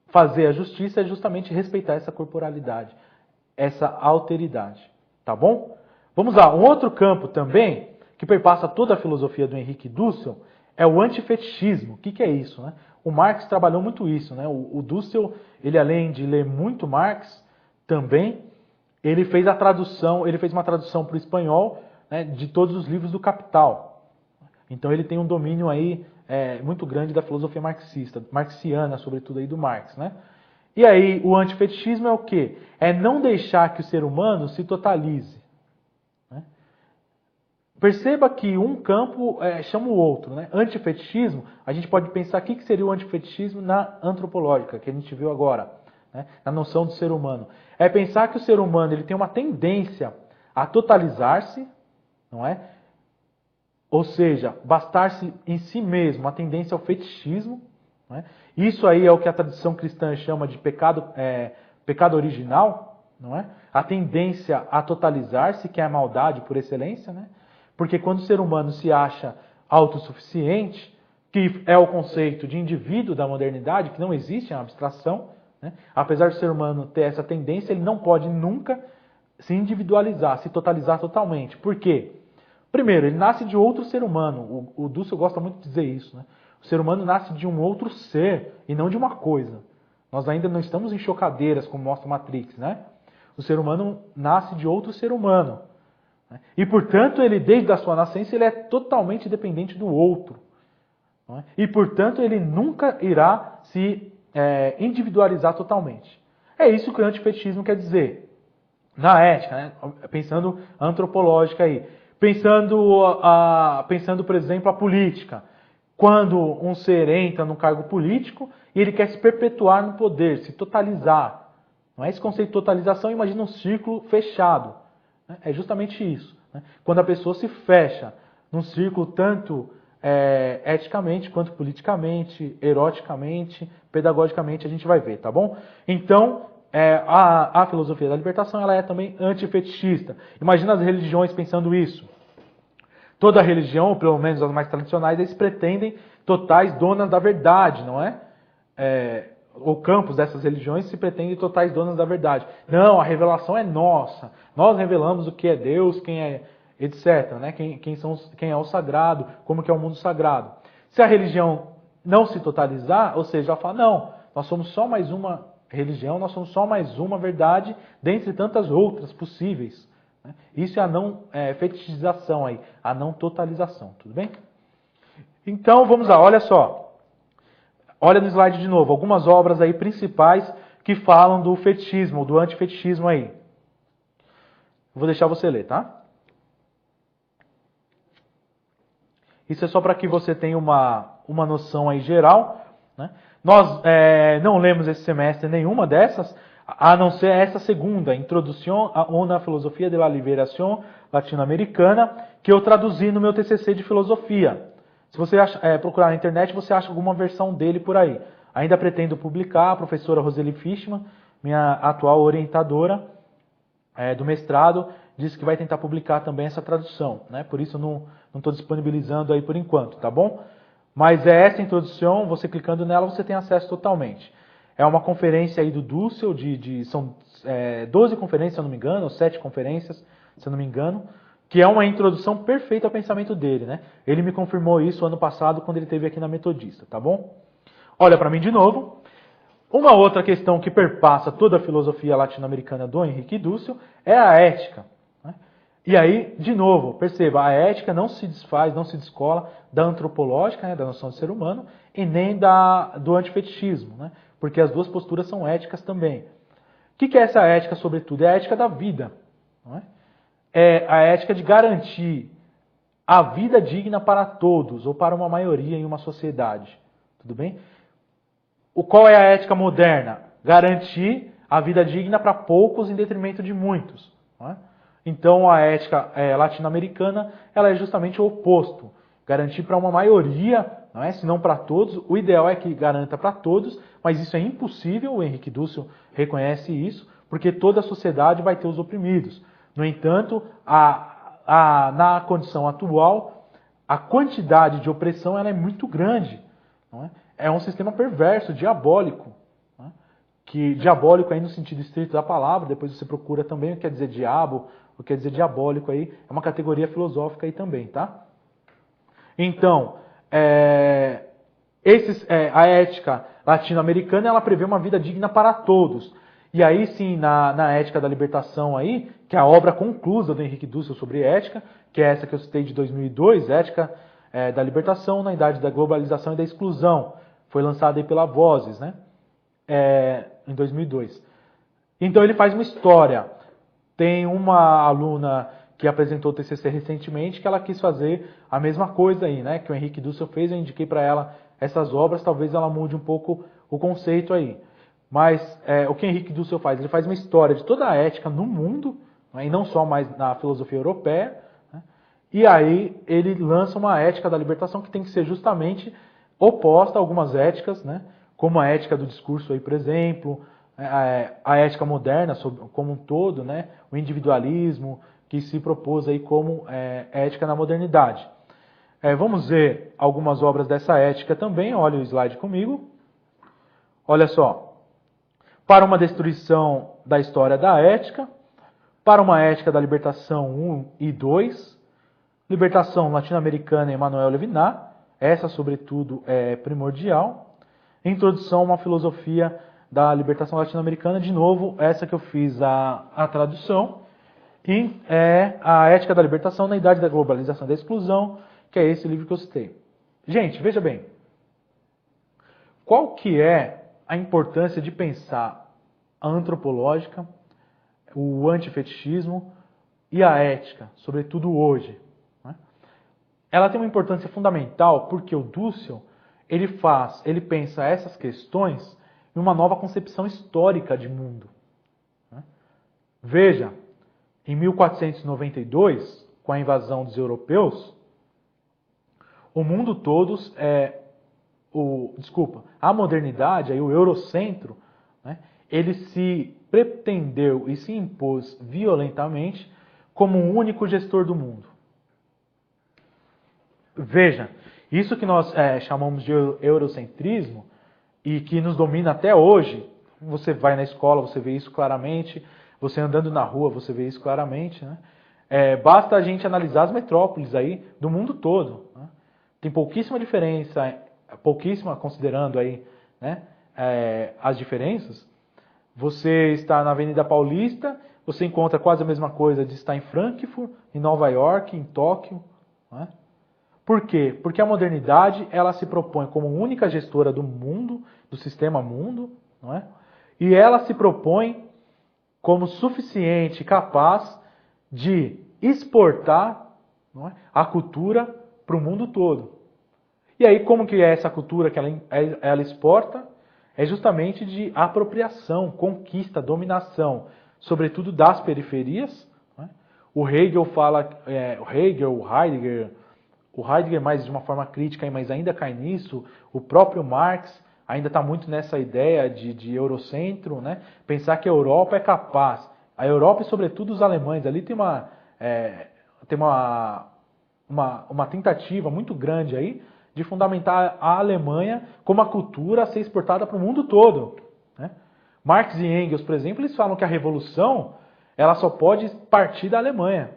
fazer a justiça é justamente respeitar essa corporalidade, essa alteridade. Tá bom? Vamos lá. Um outro campo também, que perpassa toda a filosofia do Henrique Dussel, é o antifetichismo. O que é isso? Né? O Marx trabalhou muito isso. Né? O Dussel, ele além de ler muito Marx, também, ele fez uma tradução para o espanhol, né, de todos os livros do Capital. Então ele tem um domínio aí muito grande da filosofia marxiana, sobretudo aí do Marx, né? E aí o antifetichismo é o quê? É não deixar que o ser humano se totalize. Né? Perceba que um campo chama o outro, né? Antifetichismo, a gente pode pensar o que seria o antifetichismo na antropológica, que a gente viu agora, né? Na noção do ser humano. É pensar que o ser humano ele tem uma tendência a totalizar-se, não é? Ou seja, bastar-se em si mesmo, a tendência ao fetichismo, Não é? Isso aí é o que a tradição cristã chama de pecado original, não é? A tendência a totalizar-se, que é a maldade por excelência, né? Porque quando o ser humano se acha autossuficiente, que é o conceito de indivíduo da modernidade, que não existe, é uma abstração, né? Apesar do ser humano ter essa tendência, ele não pode nunca se individualizar, se totalizar totalmente. Por quê? Primeiro, ele nasce de outro ser humano. O Dussel gosta muito de dizer isso, né? O ser humano nasce de um outro ser e não de uma coisa. Nós ainda não estamos em chocadeiras, como mostra Matrix, né? O ser humano nasce de outro ser humano. Né? E, portanto, ele, desde a sua nascença, ele é totalmente dependente do outro. Não é? E, portanto, ele nunca irá se individualizar totalmente. É isso que o antifetichismo quer dizer. Na ética, né? Pensando antropológica aí. Pensando, por exemplo, a política. Quando um ser entra num cargo político e ele quer se perpetuar no poder, se totalizar. Não é esse conceito de totalização, imagina um círculo fechado. Né? É justamente isso. Né? Quando a pessoa se fecha num círculo tanto eticamente, quanto politicamente, eroticamente, pedagogicamente, a gente vai ver, tá bom? Então, a filosofia da libertação ela é também antifetichista. Imagina as religiões pensando isso. Toda religião, ou pelo menos as mais tradicionais, eles pretendem totais donas da verdade, não é? O campus dessas religiões se pretende totais donas da verdade. Não, a revelação é nossa. Nós revelamos o que é Deus, quem é, etc. Né? Quem é o sagrado, como que é o mundo sagrado. Se a religião não se totalizar, ou seja, ela fala, não, nós somos só mais uma religião, nós somos só mais uma verdade, dentre tantas outras possíveis. Isso é a não fetichização aí, a não totalização, tudo bem? Então, vamos lá, olha só. Olha no slide de novo, algumas obras aí principais que falam do fetichismo, do antifetichismo aí. Vou deixar você ler, tá? Isso é só para que você tenha uma noção aí geral, né? Nós não lemos esse semestre nenhuma dessas, a não ser essa segunda, Introdução a una filosofia de la liberación latino-americana, que eu traduzi no meu TCC de filosofia. Se você procurar na internet, você acha alguma versão dele por aí. Ainda pretendo publicar, a professora Roseli Fishman, minha atual orientadora do mestrado, disse que vai tentar publicar também essa tradução, né? Por isso eu não estou disponibilizando aí por enquanto, tá bom? Mas essa introdução, você clicando nela, você tem acesso totalmente. É uma conferência aí do Dussel, são 12 conferências, se eu não me engano, ou 7 conferências, se eu não me engano, que é uma introdução perfeita ao pensamento dele, né? Ele me confirmou isso ano passado, quando ele esteve aqui na Metodista, tá bom? Olha para mim de novo. Uma outra questão que perpassa toda a filosofia latino-americana do Henrique Dussel é a ética. Né? E aí, de novo, perceba, a ética não se desfaz, não se descola da antropológica, né, da noção de ser humano, e nem do antifetichismo, né? Porque as duas posturas são éticas também. O que é essa ética, sobretudo? É a ética da vida. Não é? É a ética de garantir a vida digna para todos, ou para uma maioria em uma sociedade. Tudo bem? Qual é a ética moderna? Garantir a vida digna para poucos em detrimento de muitos. Não é? Então a ética latino-americana ela é justamente o oposto. Garantir para uma maioria, não é? Se não para todos. O ideal é que garanta para todos, mas isso é impossível, o Henrique Dussel reconhece isso, porque toda a sociedade vai ter os oprimidos. No entanto, na condição atual, a quantidade de opressão ela é muito grande. Não é? É um sistema perverso, diabólico. Não é? Que diabólico aí no sentido estrito da palavra, depois você procura também o que quer dizer diabo, o que quer dizer diabólico aí, é uma categoria filosófica aí também, tá? Então, a ética latino-americana ela prevê uma vida digna para todos. E aí sim, na Ética da Libertação aí, que é a obra conclusa do Henrique Dussel sobre ética, que é essa que eu citei de 2002, Ética da Libertação na Idade da Globalização e da Exclusão. Foi lançada aí pela Vozes, né? Em 2002. Então ele faz uma história. Tem uma aluna que apresentou o TCC recentemente, que ela quis fazer a mesma coisa aí, né? Que o Henrique Dussel fez, eu indiquei para ela essas obras, talvez ela mude um pouco o conceito aí. Mas o que o Henrique Dussel faz? Ele faz uma história de toda a ética no mundo, né? E não só mais na filosofia europeia, né? E aí ele lança uma ética da libertação que tem que ser justamente oposta a algumas éticas, né? Como a ética do discurso, aí, por exemplo, a ética moderna como um todo, né? O individualismo, que se propôs aí como ética na modernidade. Vamos ver algumas obras dessa ética também, olha o slide comigo. Olha só, para uma destruição da história da ética, para uma ética da libertação 1 e 2, libertação latino-americana Emmanuel Levinas, essa sobretudo é primordial, introdução a uma filosofia da libertação latino-americana, de novo, essa que eu fiz a tradução, e a ética da libertação na idade da globalização e da exclusão, que é esse livro que eu citei. Gente, veja bem, qual que é a importância de pensar a antropológica, o antifetichismo e a ética, sobretudo hoje? Né? Ela tem uma importância fundamental porque o Dussel ele pensa essas questões em uma nova concepção histórica de mundo. Né? Veja, em 1492, com a invasão dos europeus, o mundo todo a modernidade, aí o eurocentro, né, ele se pretendeu e se impôs violentamente como o único gestor do mundo. Veja, isso que nós chamamos de eurocentrismo e que nos domina até hoje, você vai na escola, você vê isso claramente, você andando na rua, você vê isso claramente, né? Basta a gente analisar as metrópoles aí do mundo todo, né? Tem pouquíssima diferença, considerando aí, né, as diferenças. Você está na Avenida Paulista, você encontra quase a mesma coisa de estar em Frankfurt, em Nova York, em Tóquio. Né? Por quê? Porque a modernidade ela se propõe como única gestora do mundo, do sistema mundo, não é? E ela se propõe como suficiente, capaz de exportar, não é, a cultura para o mundo todo. E aí, como que é essa cultura que ela exporta? É justamente de apropriação, conquista, dominação, sobretudo das periferias. Né? O Hegel fala, o Heidegger mais de uma forma crítica, mas ainda cai nisso. O próprio Marx ainda está muito nessa ideia de eurocentro, né? Pensar que a Europa é capaz. A Europa e sobretudo os alemães, ali tem uma tentativa muito grande aí de fundamentar a Alemanha como a cultura a ser exportada para o mundo todo. Né? Marx e Engels, por exemplo, eles falam que a revolução ela só pode partir da Alemanha.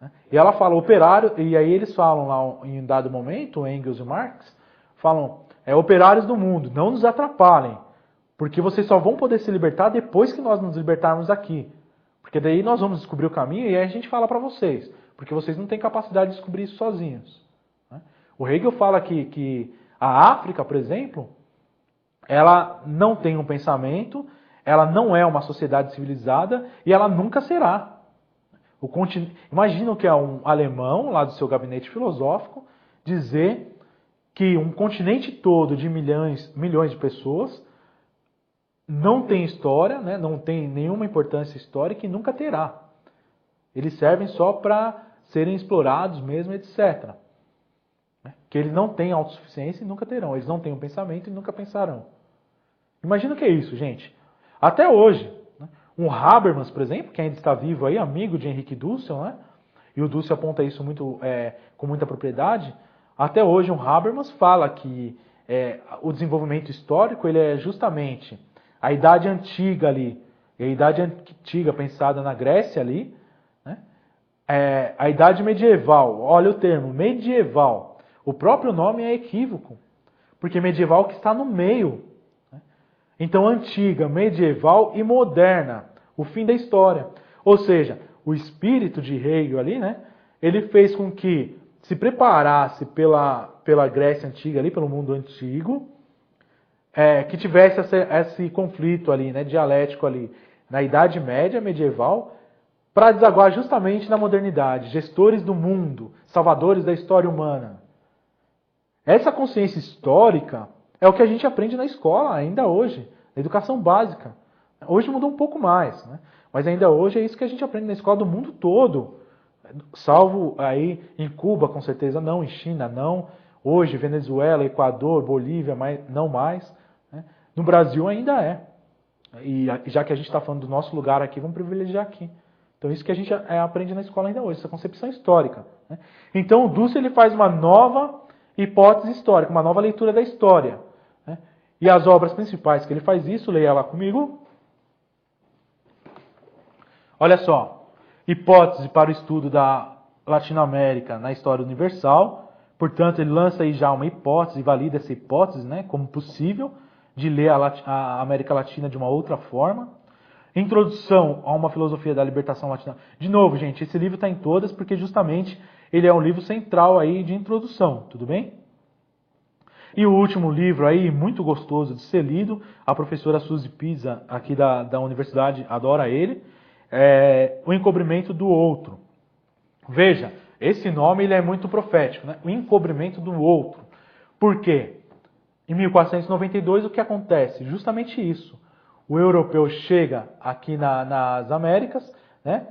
Né? E ela fala, operário, e aí eles falam lá em um dado momento, Engels e Marx, falam, operários do mundo, não nos atrapalhem, porque vocês só vão poder se libertar depois que nós nos libertarmos aqui. Porque daí nós vamos descobrir o caminho e aí a gente fala para vocês, porque vocês não têm capacidade de descobrir isso sozinhos. O Hegel fala que a África, por exemplo, ela não tem um pensamento, ela não é uma sociedade civilizada e ela nunca será. Imagina que é um alemão, lá do seu gabinete filosófico, dizer que um continente todo de milhões de pessoas não tem história, né, não tem nenhuma importância histórica e nunca terá. Eles servem só para serem explorados mesmo, etc. Que eles não têm autossuficiência e nunca terão. Eles não têm um pensamento e nunca pensarão. Imagina o que é isso, gente. Até hoje, né? Um Habermas, por exemplo, que ainda está vivo aí, amigo de Henrique Dussel, né? E o Dussel aponta isso com muita propriedade. Até hoje, um Habermas fala que o desenvolvimento histórico ele é justamente a Idade Antiga ali, e a Idade Antiga pensada na Grécia ali, né? A Idade Medieval, olha o termo, medieval. O próprio nome é equívoco, porque medieval que está no meio. Né? Então, antiga, medieval e moderna, o fim da história. Ou seja, o espírito de Hegel ali, né, ele fez com que se preparasse pela Grécia Antiga, ali, pelo mundo antigo, que tivesse esse conflito ali, né, dialético ali, na Idade Média, medieval, para desaguar justamente na modernidade, gestores do mundo, salvadores da história humana. Essa consciência histórica é o que a gente aprende na escola, ainda hoje, na educação básica. Hoje mudou um pouco mais, né? Mas ainda hoje é isso que a gente aprende na escola do mundo todo. Salvo aí em Cuba, com certeza não, em China não, Hoje, Venezuela, Equador, Bolívia, não mais. Né? No Brasil ainda é. E já que a gente está falando do nosso lugar aqui, vamos privilegiar aqui. Então isso que a gente aprende na escola ainda hoje, essa concepção histórica. Né? Então o Dussel ele faz uma nova hipótese histórica, uma nova leitura da história. Né? E as obras principais que ele faz isso, leia lá comigo. Olha só, hipótese para o estudo da Latinoamérica na história universal. Portanto, ele lança aí já uma hipótese, valida essa hipótese, né, como possível de ler a América Latina de uma outra forma. Introdução a uma filosofia da libertação latina. De novo, gente, esse livro está em todas porque justamente ele é um livro central aí de introdução, tudo bem? E o último livro aí, muito gostoso de ser lido, a professora Suzy Pisa, aqui da universidade, adora ele, é O Encobrimento do Outro. Veja, esse nome ele é muito profético, né? O encobrimento do outro. Por quê? Em 1492 o que acontece? Justamente isso. O europeu chega aqui nas Américas, né?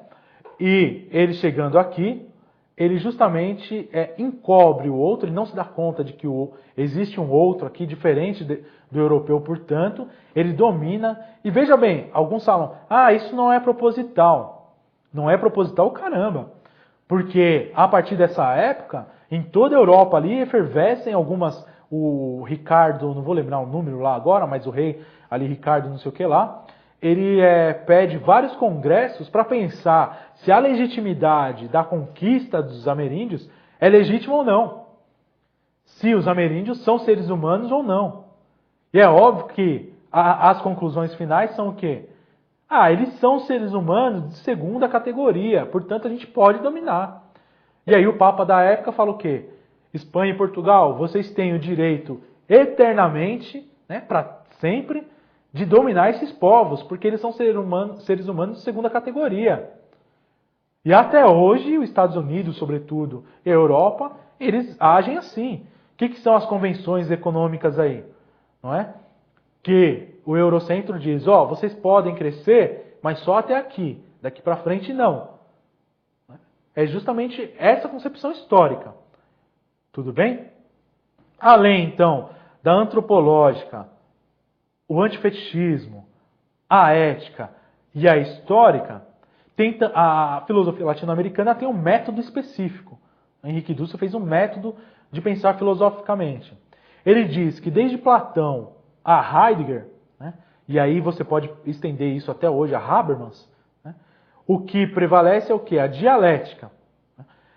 E ele chegando aqui, ele justamente encobre o outro, ele não se dá conta de que existe um outro aqui diferente do europeu, portanto, ele domina. E veja bem, alguns falam, isso não é proposital. Não é proposital, caramba. Porque a partir dessa época, em toda a Europa ali, efervescem algumas... O Ricardo, não vou lembrar o número lá agora, mas o rei ali, Ricardo não sei o que lá, ele pede vários congressos para pensar se a legitimidade da conquista dos ameríndios é legítima ou não. Se os ameríndios são seres humanos ou não. E é óbvio que as conclusões finais são o quê? Eles são seres humanos de segunda categoria, portanto a gente pode dominar. E aí o Papa da época fala o quê? Espanha e Portugal, vocês têm o direito eternamente, né, para sempre, de dominar esses povos, porque eles são seres humanos de segunda categoria. E até hoje, os Estados Unidos, sobretudo, e a Europa, eles agem assim. O que são as convenções econômicas aí? Não é? Que o Eurocentro diz, vocês podem crescer, mas só até aqui. Daqui para frente, não. É justamente essa concepção histórica. Tudo bem? Além, então, da antropológica, o antifetichismo, a ética e a histórica, a filosofia latino-americana tem um método específico. Henrique Dussel fez um método de pensar filosoficamente. Ele diz que desde Platão a Heidegger, né, e aí você pode estender isso até hoje a Habermas, né, o que prevalece é o quê? A dialética.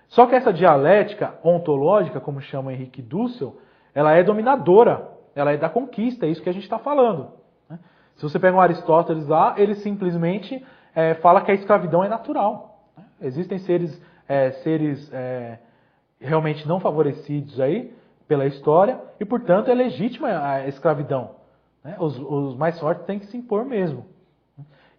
Só que essa dialética ontológica, como chama Henrique Dussel, ela é dominadora, ela é da conquista, é isso que a gente está falando. Né? Se você pega um Aristóteles lá, ele simplesmente fala que a escravidão é natural. Né? Existem seres realmente não favorecidos aí pela história e, portanto, é legítima a escravidão. Né? Os mais fortes têm que se impor mesmo.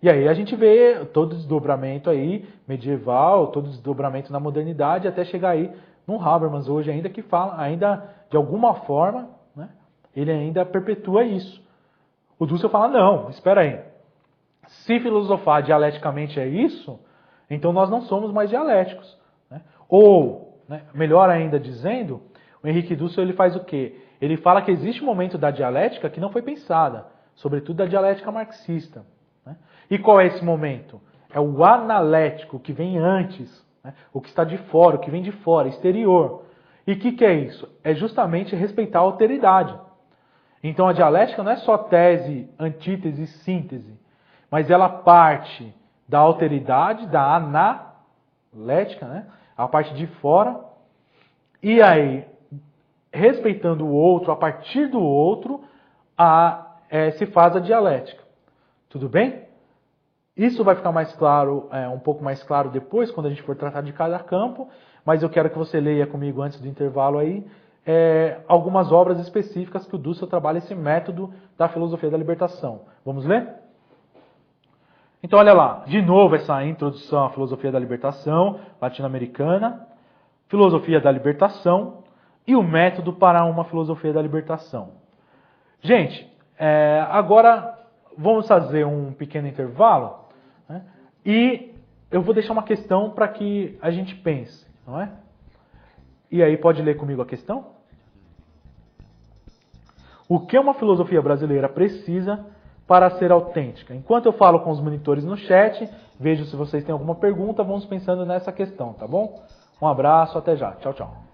E aí a gente vê todo o desdobramento aí medieval, todo o desdobramento na modernidade, até chegar aí num Habermas hoje ainda que fala, ainda de alguma forma, né, ele ainda perpetua isso. O Dussel fala, não, espera aí. Se filosofar dialeticamente é isso, então nós não somos mais dialéticos. Né? Ou, né, melhor ainda dizendo, o Henrique Dussel ele faz o quê? Ele fala que existe um momento da dialética que não foi pensada, sobretudo da dialética marxista. Né? E qual é esse momento? É o analético, que vem antes, né? O que está de fora, o que vem de fora, exterior. E o que é isso? É justamente respeitar a alteridade. Então a dialética não é só tese, antítese e síntese, mas ela parte da alteridade, da analética, né? A parte de fora, e aí, respeitando o outro, a partir do outro, se faz a dialética. Tudo bem? Isso vai ficar mais claro, um pouco mais claro depois, quando a gente for tratar de cada campo, mas eu quero que você leia comigo antes do intervalo aí, algumas obras específicas que o Dussel trabalha esse método da filosofia da libertação. Vamos ler? Então olha lá, de novo essa introdução à filosofia da libertação latino-americana, filosofia da libertação e o método para uma filosofia da libertação. Gente, agora vamos fazer um pequeno intervalo, né? E eu vou deixar uma questão para que a gente pense, não é? E aí, pode ler comigo a questão? O que uma filosofia brasileira precisa para ser autêntica? Enquanto eu falo com os monitores no chat, vejo se vocês têm alguma pergunta, vamos pensando nessa questão, tá bom? Um abraço, até já. Tchau, tchau.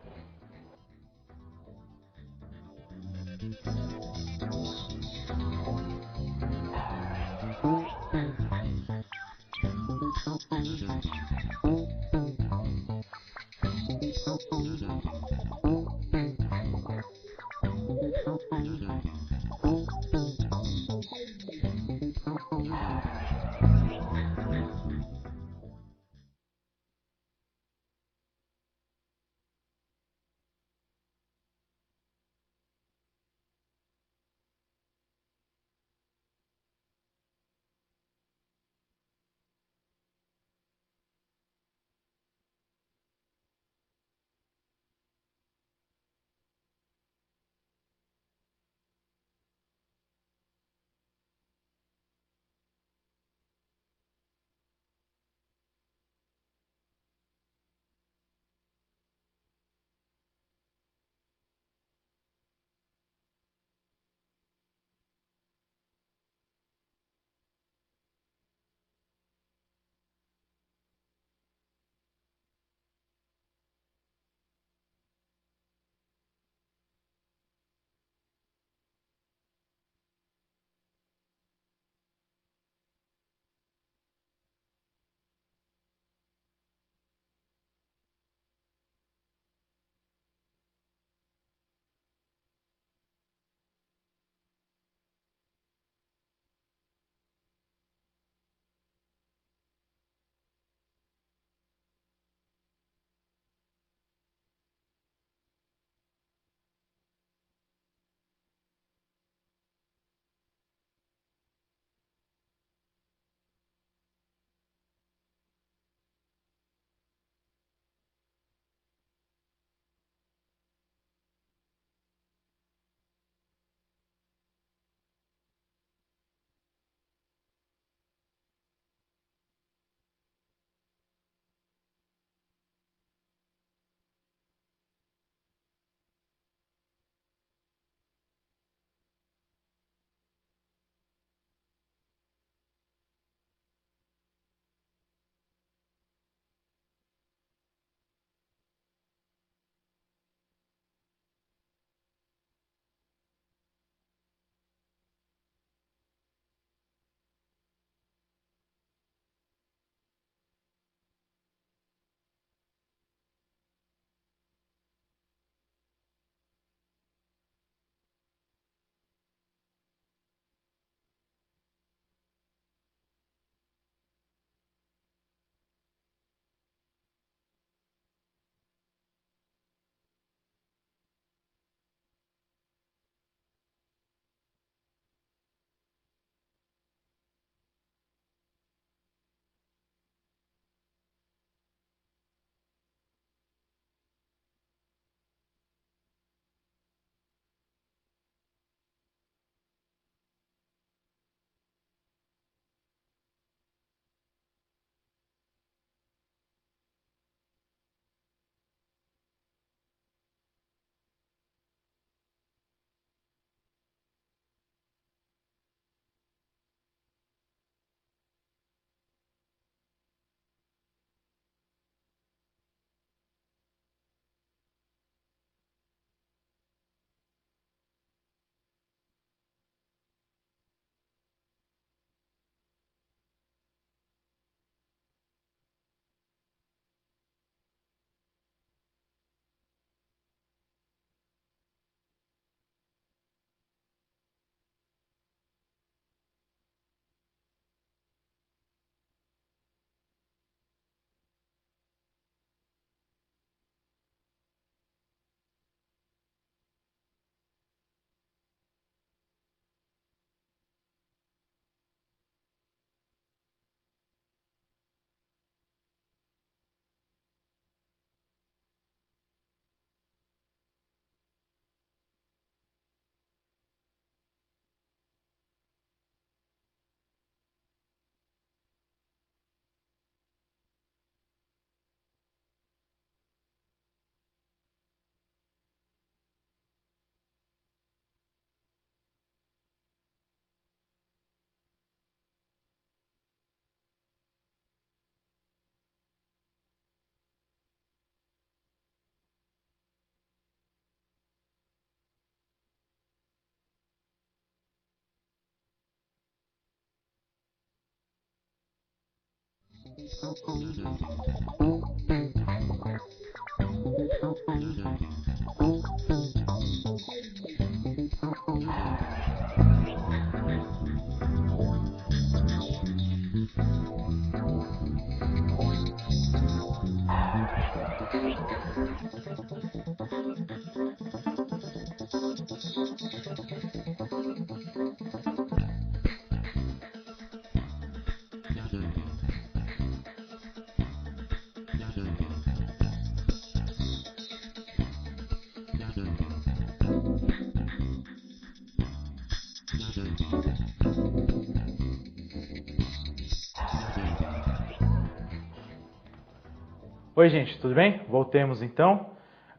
Oi, gente, tudo bem? Voltemos então.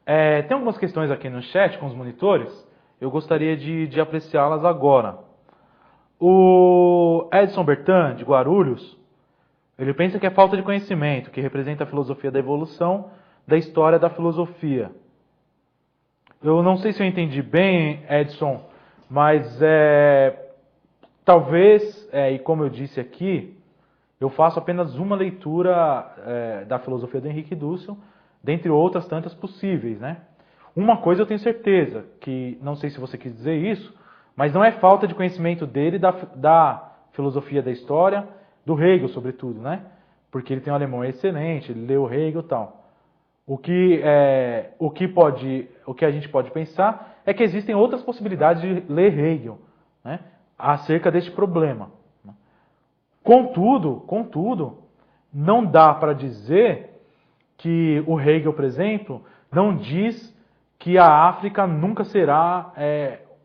Tem algumas questões aqui no chat com os monitores. Eu gostaria de apreciá-las agora. O Edson Bertan, de Guarulhos, ele pensa que é falta de conhecimento, que representa a filosofia da evolução, da história da filosofia. Eu não sei se eu entendi bem, Edson, mas talvez, e como eu disse aqui, eu faço apenas uma leitura da filosofia do Henrique Dussel, dentre outras tantas possíveis, né? Uma coisa eu tenho certeza, que não sei se você quis dizer isso, mas não é falta de conhecimento dele da filosofia da história, do Hegel, sobretudo, né? Porque ele tem um alemão excelente, ele leu Hegel e tal. O que a gente pode pensar é que existem outras possibilidades de ler Hegel, né, acerca deste problema. Contudo, não dá para dizer que o Hegel, por exemplo, não diz que a África nunca será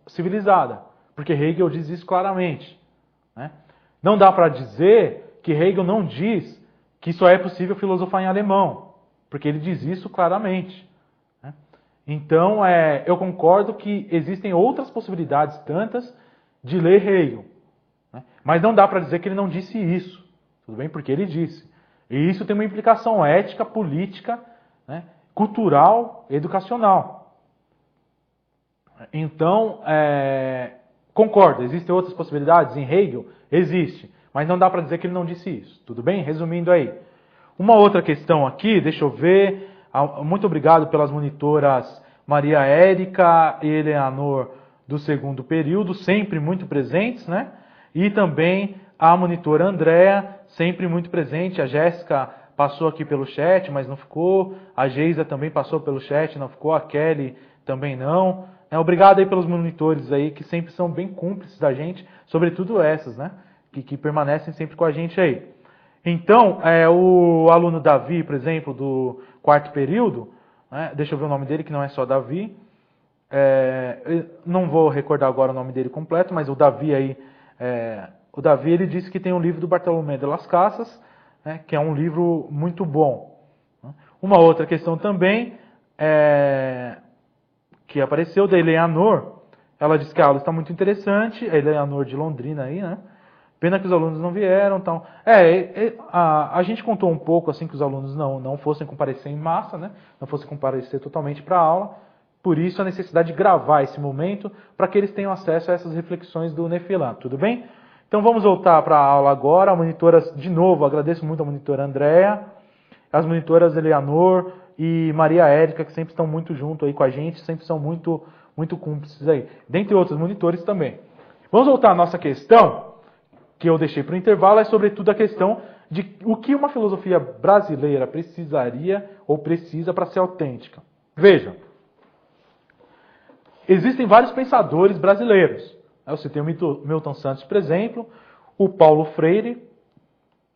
civilizada, porque Hegel diz isso claramente, né? Não dá para dizer que Hegel não diz que só é possível filosofar em alemão, porque ele diz isso claramente, né? Então, eu concordo que existem outras possibilidades tantas de ler Hegel, né? Mas não dá para dizer que ele não disse isso, tudo bem? Porque ele disse. E isso tem uma implicação ética, política, né, cultural, educacional. Então, concordo, existem outras possibilidades em Hegel? Existe, mas não dá para dizer que ele não disse isso, tudo bem? Resumindo aí. Uma outra questão aqui, deixa eu ver. Muito obrigado pelas monitoras Maria Érica e Eleanor do segundo período, sempre muito presentes, né? E também a monitora Andréa, sempre muito presente. A Jéssica passou aqui pelo chat, mas não ficou. A Geisa também passou pelo chat, não ficou. A Kelly também não. Obrigado aí pelos monitores aí, que sempre são bem cúmplices da gente, sobretudo essas, né? Que permanecem sempre com a gente aí. Então, o aluno Davi, por exemplo, do quarto período, né? Deixa eu ver o nome dele, que não é só Davi. Não vou recordar agora o nome dele completo, mas o Davi aí... O Davi, ele disse que tem um livro do Bartolomé de las Casas, né, que é um livro muito bom. Uma outra questão também, que apareceu, da Eleanor, ela disse que a aula está muito interessante, a Eleanor de Londrina aí, né? Pena que os alunos não vieram, então... a gente contou um pouco, assim, que os alunos não fossem comparecer em massa, né? Não fossem comparecer totalmente para a aula, por isso a necessidade de gravar esse momento, para que eles tenham acesso a essas reflexões do Nefilan, tudo bem? Então vamos voltar para a aula agora. A monitora, de novo, agradeço muito a monitora Andréa, as monitoras Eleanor e Maria Érica, que sempre estão muito junto aí com a gente, sempre são muito, muito cúmplices aí, dentre outros monitores também. Vamos voltar à nossa questão, que eu deixei para o intervalo, é sobretudo a questão de o que uma filosofia brasileira precisaria ou precisa para ser autêntica. Veja, existem vários pensadores brasileiros. Eu citei o Milton Santos, por exemplo, o Paulo Freire,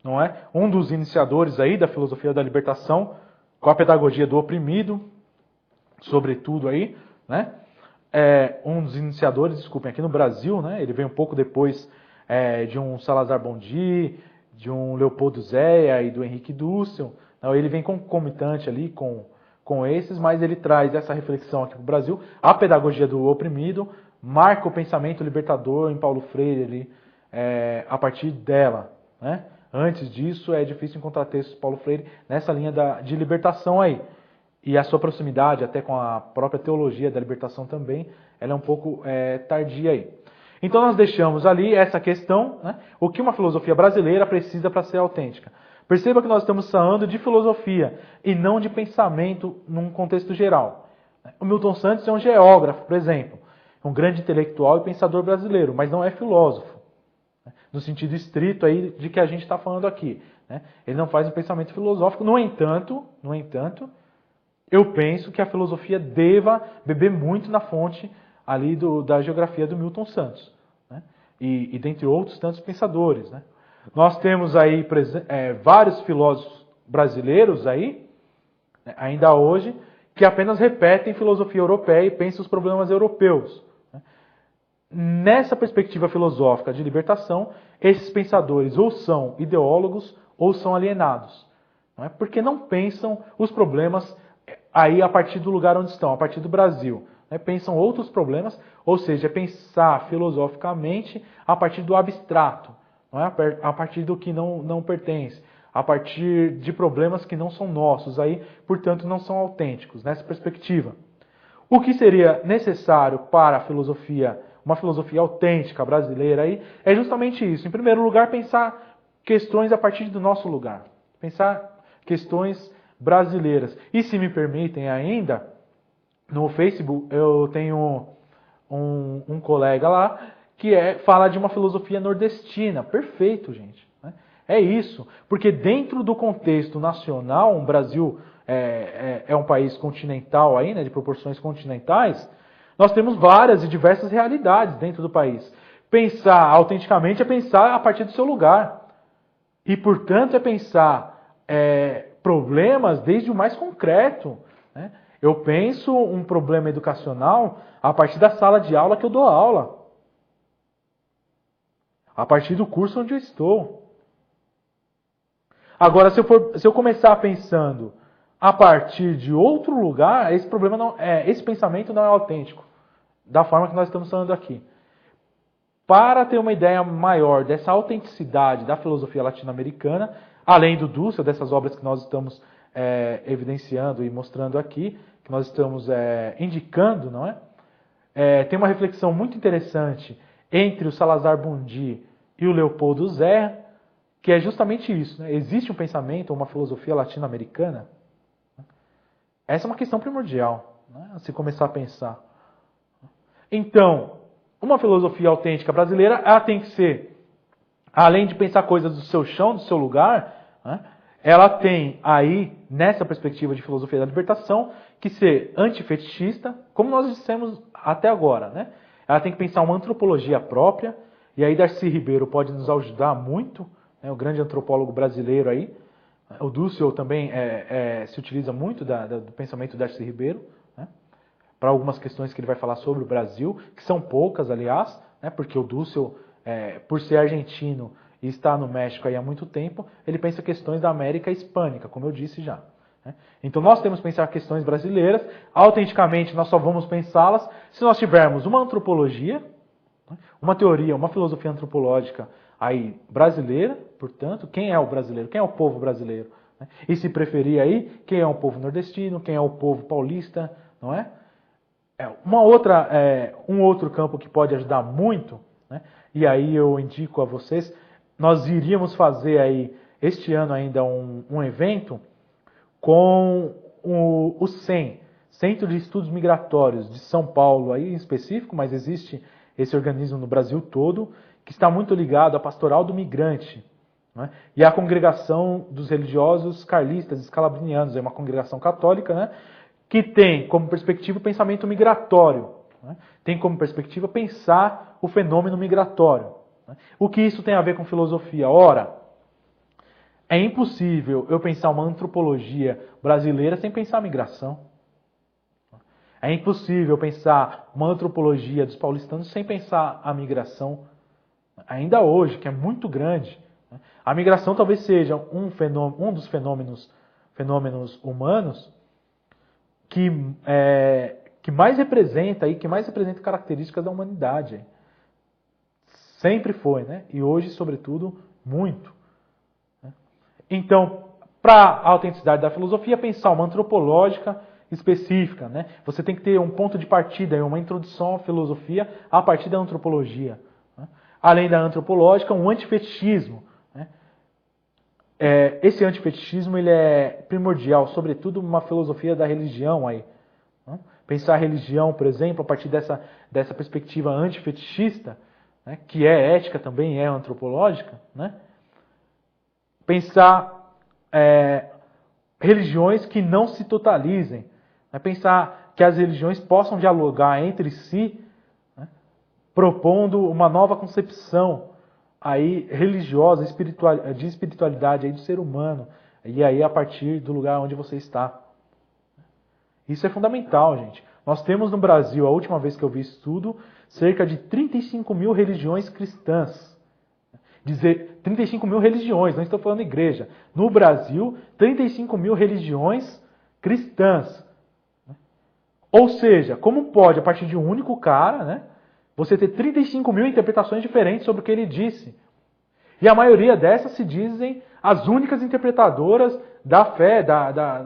não é? Um dos iniciadores aí da filosofia da libertação, com a pedagogia do oprimido, sobretudo aí, né? Um dos iniciadores, desculpem, aqui no Brasil, né? Ele veio um pouco depois de um Salazar Bondi, de um Leopoldo Zéia e do Henrique Dussel. Então, ele vem concomitante ali com esses, mas ele traz essa reflexão aqui para o Brasil, a pedagogia do oprimido, marca o pensamento libertador em Paulo Freire ali, a partir dela, né? Antes disso, é difícil encontrar textos de Paulo Freire nessa linha de libertação aí. E a sua proximidade até com a própria teologia da libertação também, ela é um pouco tardia aí. Então nós deixamos ali essa questão, né? O que uma filosofia brasileira precisa para ser autêntica. Perceba que nós estamos falando de filosofia e não de pensamento num contexto geral. O Milton Santos é um geógrafo, por exemplo, um grande intelectual e pensador brasileiro, mas não é filósofo, no sentido estrito aí de que a gente está falando aqui. Ele não faz um pensamento filosófico. No entanto, eu penso que a filosofia deva beber muito na fonte ali da geografia do Milton Santos, e dentre outros tantos pensadores. Nós temos aí vários filósofos brasileiros aí, ainda hoje, que apenas repetem filosofia europeia e pensam os problemas europeus. Nessa perspectiva filosófica de libertação, esses pensadores ou são ideólogos ou são alienados. Porque não pensam os problemas aí a partir do lugar onde estão, a partir do Brasil. Pensam outros problemas, ou seja, pensar filosoficamente a partir do abstrato, a partir do que não pertence, a partir de problemas que não são nossos, aí, portanto, não são autênticos, nessa perspectiva. O que seria necessário para a filosofia, uma filosofia autêntica brasileira, aí, é justamente isso. Em primeiro lugar, pensar questões a partir do nosso lugar. Pensar questões brasileiras. E se me permitem ainda, no Facebook eu tenho um colega lá que fala de uma filosofia nordestina. Perfeito, gente. É isso. Porque dentro do contexto nacional, o Brasil é um país continental aí, de proporções continentais, nós temos várias e diversas realidades dentro do país. Pensar autenticamente é pensar a partir do seu lugar. E, portanto, é pensar problemas desde o mais concreto. Eu penso um problema educacional a partir da sala de aula que eu dou aula. A partir do curso onde eu estou. Agora, se eu começar pensando a partir de outro lugar, esse pensamento não é autêntico, da forma que nós estamos falando aqui. Para ter uma ideia maior dessa autenticidade da filosofia latino-americana, além do Dussel, dessas obras que nós estamos evidenciando e mostrando aqui, que nós estamos indicando, não é? Tem uma reflexão muito interessante entre o Salazar Bundi e o Leopoldo Zé, que é justamente isso. Existe um pensamento, uma filosofia latino-americana? Essa é uma questão primordial, a se começar a pensar. Então, uma filosofia autêntica brasileira, ela tem que ser, além de pensar coisas do seu chão, do seu lugar, ela tem aí, nessa perspectiva de filosofia da libertação, que ser antifetichista, como nós dissemos até agora. Ela tem que pensar uma antropologia própria, e aí Darcy Ribeiro pode nos ajudar muito, o grande antropólogo brasileiro aí. O Dussel também se utiliza muito do pensamento de Darcy Ribeiro, para algumas questões que ele vai falar sobre o Brasil, que são poucas, aliás, porque o Dussel, por ser argentino e estar no México aí há muito tempo, ele pensa questões da América hispânica, como eu disse já. Então nós temos que pensar questões brasileiras, autenticamente nós só vamos pensá-las se nós tivermos uma antropologia, uma teoria, uma filosofia antropológica aí brasileira, portanto, quem é o brasileiro, quem é o povo brasileiro? E se preferir aí, quem é o povo nordestino, quem é o povo paulista, não é? Um outro campo que pode ajudar muito, e aí eu indico a vocês, nós iríamos fazer aí, este ano ainda, um evento com o CEM, Centro de Estudos Migratórios de São Paulo, aí em específico, mas existe esse organismo no Brasil todo, que está muito ligado à pastoral do migrante, e à congregação dos religiosos carlistas, escalabrinianos, é uma congregação católica, que tem como perspectiva o pensamento migratório, tem como perspectiva pensar o fenômeno migratório. O que isso tem a ver com filosofia? Ora, é impossível eu pensar uma antropologia brasileira sem pensar a migração. É impossível pensar uma antropologia dos paulistanos sem pensar a migração. Ainda hoje, que é muito grande, a migração talvez seja um dos fenômenos humanos que mais representa características da humanidade. Sempre foi, e hoje, sobretudo, muito. Então, para a autenticidade da filosofia, pensar uma antropológica específica. Você tem que ter um ponto de partida, uma introdução à filosofia a partir da antropologia. Além da antropológica, um antifetichismo. esse antifetichismo ele é primordial, sobretudo numa filosofia da religião aí. Né? Pensar a religião, por exemplo, a partir dessa perspectiva antifetichista, né? Que é ética também, é antropológica, né? Pensar religiões que não se totalizem, né? Pensar que as religiões possam dialogar entre si, né? Propondo uma nova concepção aí religiosa, de espiritualidade aí do ser humano, e aí a partir do lugar onde você está. Isso é fundamental, gente. Nós temos no Brasil, a última vez que eu vi estudo, cerca de 35 mil religiões cristãs. 35 mil religiões, não estou falando igreja. No Brasil, 35 mil religiões cristãs. Ou seja, como pode, a partir de um único cara, né, você ter 35 mil interpretações diferentes sobre o que ele disse? E a maioria dessas se dizem as únicas interpretadoras da fé,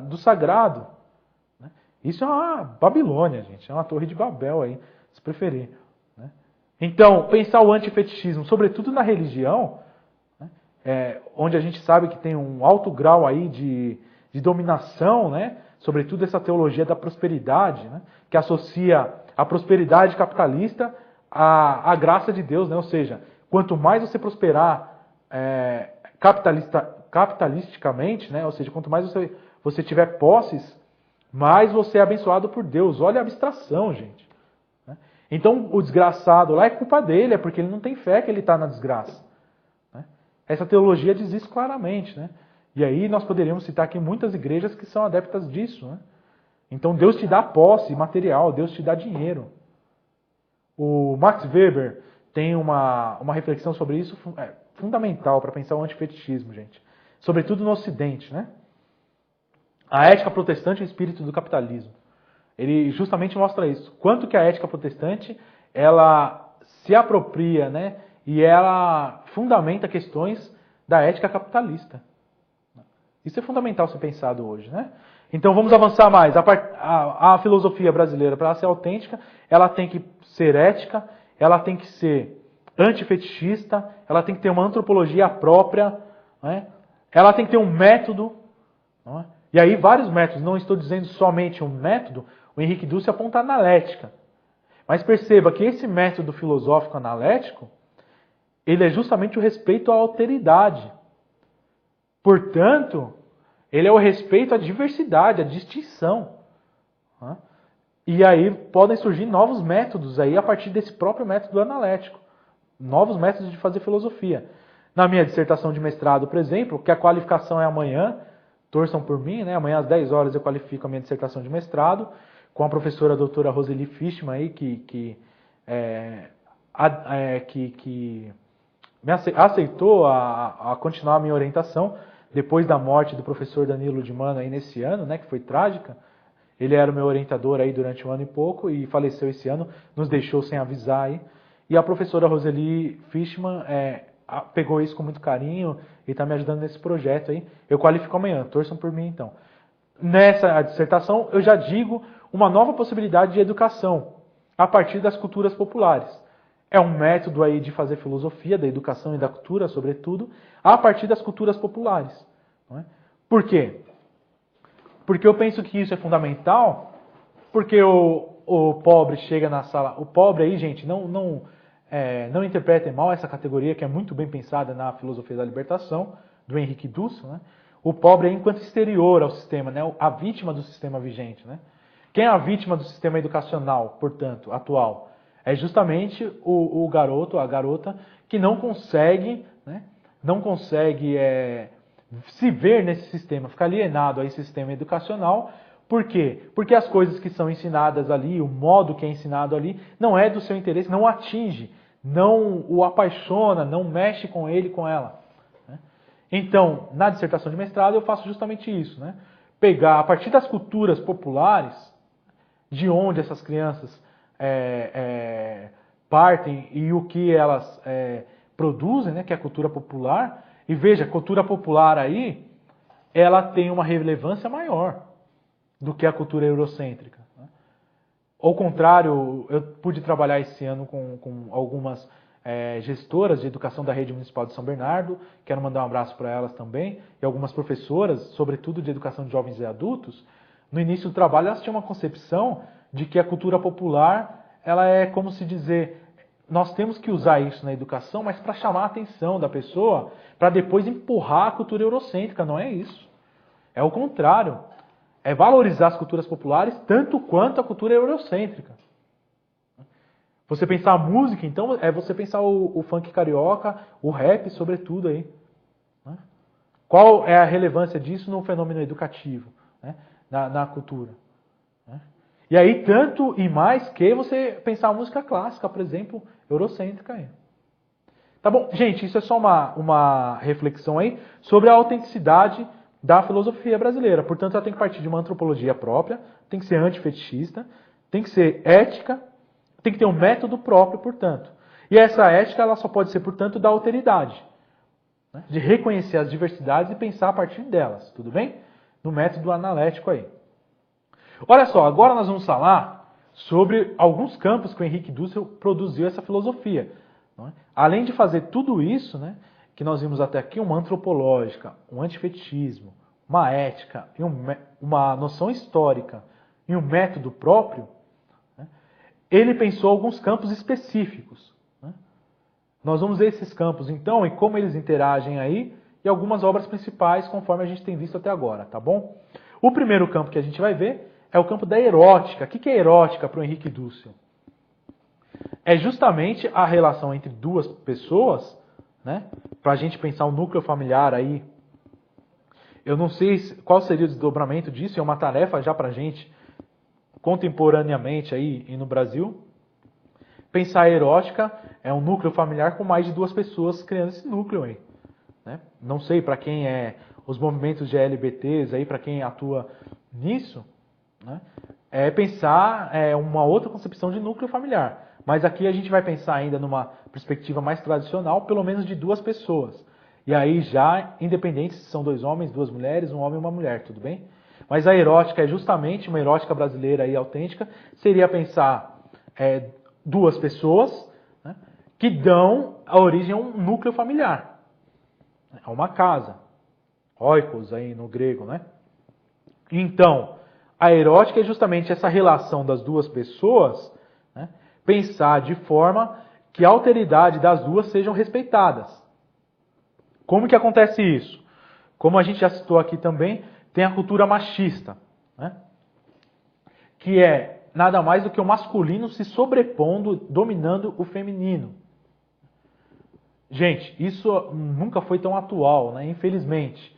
do sagrado. Isso é uma Babilônia, gente. É uma torre de Babel aí, se preferir. Então, pensar o antifetichismo, sobretudo na religião, onde a gente sabe que tem um alto grau aí de dominação, né? Sobretudo essa teologia da prosperidade, né? Que associa a prosperidade capitalista à graça de Deus, né? Ou seja, quanto mais você prosperar capitalisticamente, né? Ou seja, quanto mais você tiver posses, mais você é abençoado por Deus. Olha a abstração, gente. Então, o desgraçado lá é culpa dele, é porque ele não tem fé que ele está na desgraça. Essa teologia diz isso claramente, né? E aí nós poderíamos citar aqui muitas igrejas que são adeptas disso, né? Então, Deus te dá posse material, Deus te dá dinheiro. O Max Weber tem uma reflexão sobre isso fundamental para pensar o antifetichismo, gente. Sobretudo no Ocidente, né? A ética protestante é o espírito do capitalismo. Ele justamente mostra isso. Quanto que a ética protestante, ela se apropria, né? E ela fundamenta questões da ética capitalista. Isso é fundamental ser pensado hoje, né? Então vamos avançar mais. A filosofia brasileira, para ela ser autêntica, ela tem que ser ética, ela tem que ser antifetichista, ela tem que ter uma antropologia própria, né? Ela tem que ter um método, não é? E aí vários métodos, não estou dizendo somente um método, o Henrique Duce aponta a analética. Mas perceba que esse método filosófico analético, ele é justamente o respeito à alteridade. Portanto, ele é o respeito à diversidade, à distinção. E aí podem surgir novos métodos aí a partir desse próprio método analético. Novos métodos de fazer filosofia. Na minha dissertação de mestrado, por exemplo, que a qualificação é amanhã, torçam por mim, né? Amanhã às 10 horas eu qualifico a minha dissertação de mestrado com a professora doutora Roseli Fishman aí, que me aceitou a continuar a minha orientação depois da morte do professor Danilo de Mano aí nesse ano, né? Que foi trágica. Ele era o meu orientador aí durante um ano e pouco e faleceu esse ano, nos deixou sem avisar aí. E a professora Roseli Fishman pegou isso com muito carinho e está me ajudando nesse projeto aí. Eu qualifico amanhã, torçam por mim então. Nessa dissertação eu já digo uma nova possibilidade de educação a partir das culturas populares. É um método aí de fazer filosofia da educação e da cultura, sobretudo, a partir das culturas populares. Não é? Por quê? Porque eu penso que isso é fundamental, porque o pobre chega na sala... O pobre aí, gente, não interpretem mal essa categoria que é muito bem pensada na filosofia da libertação, do Henrique Duce. Né? O pobre é enquanto exterior ao sistema, né? A vítima do sistema vigente. Né? Quem é a vítima do sistema educacional, portanto, atual? É justamente o garoto, a garota, que não consegue, né? Não consegue se ver nesse sistema, ficar alienado a esse sistema educacional. Por quê? Porque as coisas que são ensinadas ali, o modo que é ensinado ali, não é do seu interesse, não atinge, não o apaixona, não mexe com ele, com ela. Então, na dissertação de mestrado, eu faço justamente isso. Né? Pegar, a partir das culturas populares, de onde essas crianças partem e o que elas produzem, né? Que é a cultura popular. E veja, a cultura popular aí, ela tem uma relevância maior do que a cultura eurocêntrica. Né? Ao contrário, eu pude trabalhar esse ano com algumas gestoras de educação da Rede Municipal de São Bernardo, quero mandar um abraço para elas também, e algumas professoras, sobretudo de educação de jovens e adultos. No início do trabalho elas tinham uma concepção de que a cultura popular, ela é como se dizer, nós temos que usar isso na educação, mas para chamar a atenção da pessoa, para depois empurrar a cultura eurocêntrica, não é isso. É o contrário, é valorizar as culturas populares tanto quanto a cultura eurocêntrica. Você pensar a música, então, é você pensar o funk carioca, o rap, sobretudo aí. Né? Qual é a relevância disso no fenômeno educativo, né? na cultura? Né? E aí, tanto e mais que você pensar a música clássica, por exemplo, eurocêntrica aí. Tá bom? Gente, isso é só uma reflexão aí sobre a autenticidade da filosofia brasileira. Portanto, ela tem que partir de uma antropologia própria, tem que ser antifetichista, tem que ser ética, tem que ter um método próprio, portanto. E essa ética ela só pode ser, portanto, da alteridade. Né? De reconhecer as diversidades e pensar a partir delas. Tudo bem? No método analético aí. Olha só, agora nós vamos falar sobre alguns campos que o Henrique Dussel produziu essa filosofia. Não é? Além de fazer tudo isso, né, que nós vimos até aqui, uma antropológica, um antifetichismo, uma ética, e uma noção histórica e um método próprio, ele pensou alguns campos específicos. Né? Nós vamos ver esses campos, então, e como eles interagem aí, e algumas obras principais, conforme a gente tem visto até agora, tá bom? O primeiro campo que a gente vai ver é o campo da erótica. O que é erótica para o Henrique Dussel? É justamente a relação entre duas pessoas, né? Para a gente pensar o núcleo familiar aí. Eu não sei qual seria o desdobramento disso, é uma tarefa já para a gente contemporaneamente aí e no Brasil. Pensar a erótica é um núcleo familiar com mais de duas pessoas criando esse núcleo aí. Né? Não sei para quem é os movimentos de LGBTs aí, para quem atua nisso, né? É pensar uma outra concepção de núcleo familiar. Mas aqui a gente vai pensar ainda numa perspectiva mais tradicional, pelo menos de duas pessoas. E aí já, independente se são dois homens, duas mulheres, um homem e uma mulher, tudo bem? Mas a erótica é justamente, uma erótica brasileira e autêntica, seria pensar duas pessoas, né, que dão a origem a um núcleo familiar, a uma casa, oikos aí no grego, né? Então, a erótica é justamente essa relação das duas pessoas, né, pensar de forma que a alteridade das duas sejam respeitadas. Como que acontece isso? Como a gente já citou aqui também, tem a cultura machista, né? Que é nada mais do que o masculino se sobrepondo, dominando o feminino. Gente, isso nunca foi tão atual, né? Infelizmente.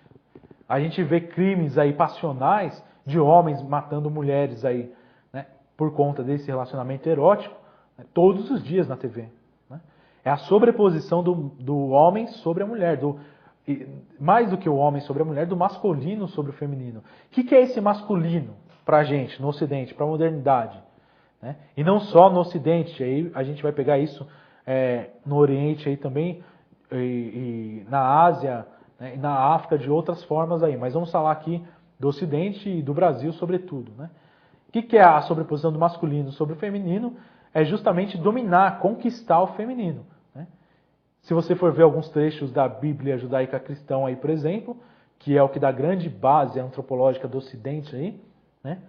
A gente vê crimes aí passionais de homens matando mulheres aí, né? Por conta desse relacionamento erótico, né? Todos os dias na TV. Né? É a sobreposição do homem sobre a mulher, mais do que o homem sobre a mulher, do masculino sobre o feminino. O que é esse masculino para a gente, no Ocidente, para a modernidade? Né? E não só no Ocidente, aí a gente vai pegar isso no Oriente aí também, e na Ásia, né? E na África de outras formas aí. Mas vamos falar aqui do Ocidente e do Brasil sobretudo. Né? O que é a sobreposição do masculino sobre o feminino? É justamente dominar, conquistar o feminino. Se você for ver alguns trechos da Bíblia judaica cristã aí, por exemplo, que é o que dá grande base antropológica do Ocidente aí, né?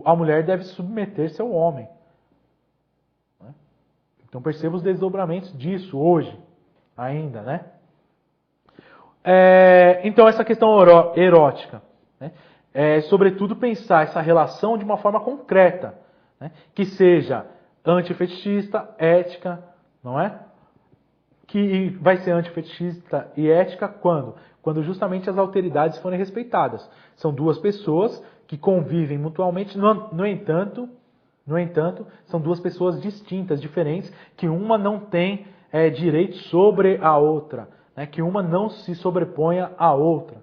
A mulher deve submeter-se ao homem. Né? Então perceba os desdobramentos disso hoje, ainda, né? Então essa questão erótica, né? Sobretudo pensar essa relação de uma forma concreta, né? Que seja antifetichista, ética, não é? Que vai ser antifetichista e ética quando? Quando justamente as alteridades forem respeitadas. São duas pessoas que convivem mutuamente, no entanto, são duas pessoas distintas, diferentes, que uma não tem direito sobre a outra, né? Que uma não se sobreponha à outra.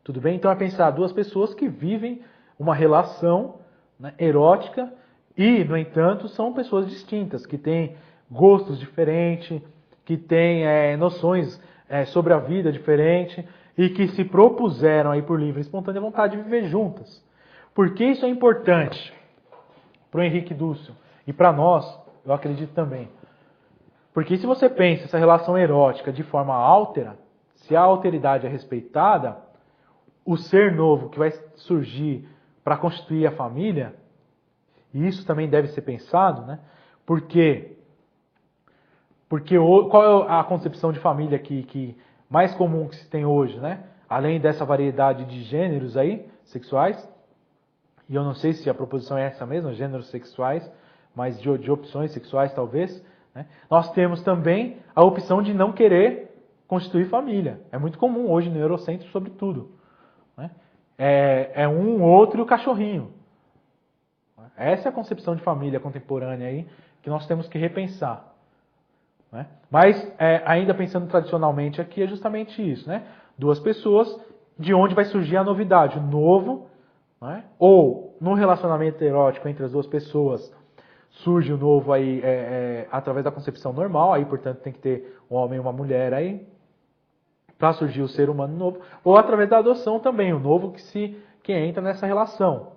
Tudo bem? Então é pensar duas pessoas que vivem uma relação, né, erótica e, no entanto, são pessoas distintas, que têm gostos diferentes, que têm noções sobre a vida diferente e que se propuseram aí por livre e espontânea vontade de viver juntas. Por que isso é importante para o Henrique Dussel? E para nós, eu acredito também. Porque se você pensa essa relação erótica de forma altera, se a alteridade é respeitada, o ser novo que vai surgir para constituir a família, e isso também deve ser pensado, né? Porque qual é a concepção de família que mais comum que se tem hoje, né? Além dessa variedade de gêneros aí, sexuais, e eu não sei se a proposição é essa mesma, gêneros sexuais, mas de opções sexuais talvez, né? Nós temos também a opção de não querer constituir família. É muito comum hoje no Eurocentro, sobretudo. Né? É um, outro e o cachorrinho. Essa é a concepção de família contemporânea aí que nós temos que repensar. Né? Mas, ainda pensando tradicionalmente aqui, é justamente isso. Né? Duas pessoas, de onde vai surgir a novidade, o novo, né? Ou no relacionamento erótico entre as duas pessoas, surge o novo aí através da concepção normal, aí portanto tem que ter um homem e uma mulher aí, para surgir o ser humano novo, ou através da adoção também, o novo que entra nessa relação.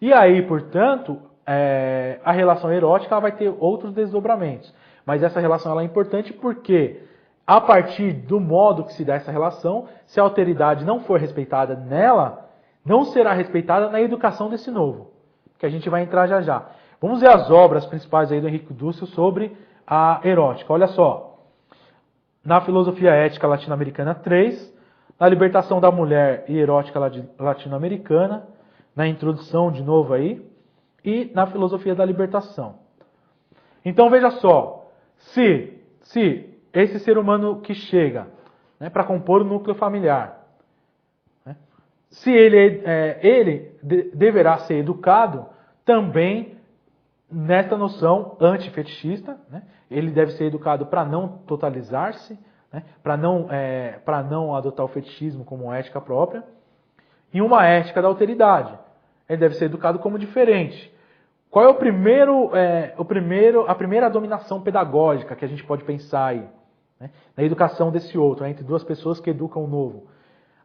E aí, portanto, a relação erótica ela vai ter outros desdobramentos. Mas essa relação ela é importante porque, a partir do modo que se dá essa relação, se a alteridade não for respeitada nela, não será respeitada na educação desse novo, que a gente vai entrar já já. Vamos ver as obras principais aí do Henrique Dussel sobre a erótica. Olha só, na Filosofia Ética Latino-Americana 3, na Libertação da Mulher e Erótica Latino-Americana, na introdução de novo aí, e na Filosofia da Libertação. Então veja só, se esse ser humano que chega, né, para compor o núcleo familiar, né, se ele deverá ser educado também nesta noção antifetichista, né, ele deve ser educado para não totalizar-se, né, para não adotar o fetichismo como ética própria, e uma ética da alteridade. Ele deve ser educado como diferente. Qual é a primeira dominação pedagógica que a gente pode pensar aí? Né? Na educação desse outro, entre duas pessoas que educam o novo.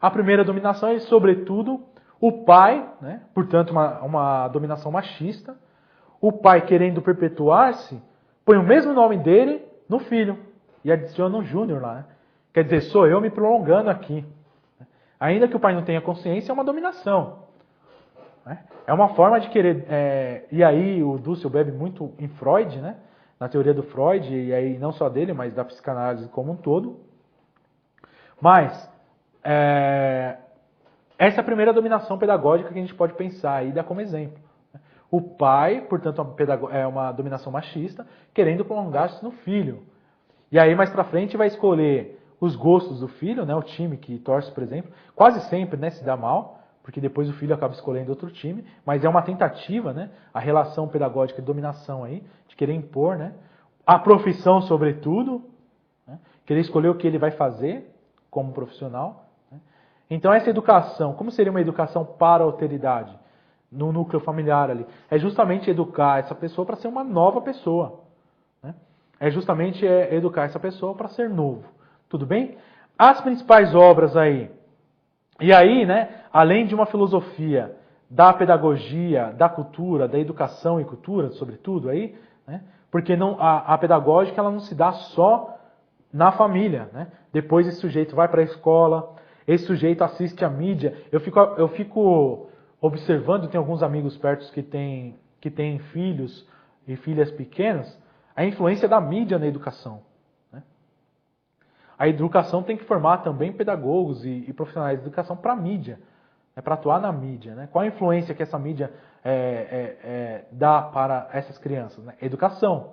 A primeira dominação é, sobretudo, o pai, né? Portanto, uma dominação machista. O pai, querendo perpetuar-se, põe o mesmo nome dele no filho e adiciona um júnior lá. Né? Quer dizer, sou eu me prolongando aqui. Ainda que o pai não tenha consciência, é uma dominação. É uma forma de querer... e aí o Dussel bebe muito em Freud, né? Na teoria do Freud, e aí não só dele, mas da psicanálise como um todo. Mas essa é a primeira dominação pedagógica que a gente pode pensar e dar como exemplo. O pai, portanto, é uma dominação machista, querendo prolongar-se no filho. E aí mais pra frente vai escolher os gostos do filho, né? O time que torce, por exemplo, quase sempre, né, se dá mal, porque depois o filho acaba escolhendo outro time, mas é uma tentativa, né? A relação pedagógica de dominação aí, de querer impor, né? A profissão, sobretudo, né? Querer escolher o que ele vai fazer como profissional. Né? Então essa educação, como seria uma educação para a alteridade no núcleo familiar ali? É justamente educar essa pessoa para ser uma nova pessoa. Né? É justamente educar essa pessoa para ser novo. Tudo bem? As principais obras aí. E aí, né, além de uma filosofia da pedagogia, da cultura, da educação e cultura, sobretudo aí, né, porque a pedagógica ela não se dá só na família. Né? Depois esse sujeito vai para a escola, esse sujeito assiste a mídia. Eu fico observando, tem alguns amigos perto que têm filhos e filhas pequenas, a influência da mídia na educação. Né? A educação tem que formar também pedagogos e profissionais de educação para a mídia, né? Para atuar na mídia. Né? Qual a influência que essa mídia dá para essas crianças? Né? Educação.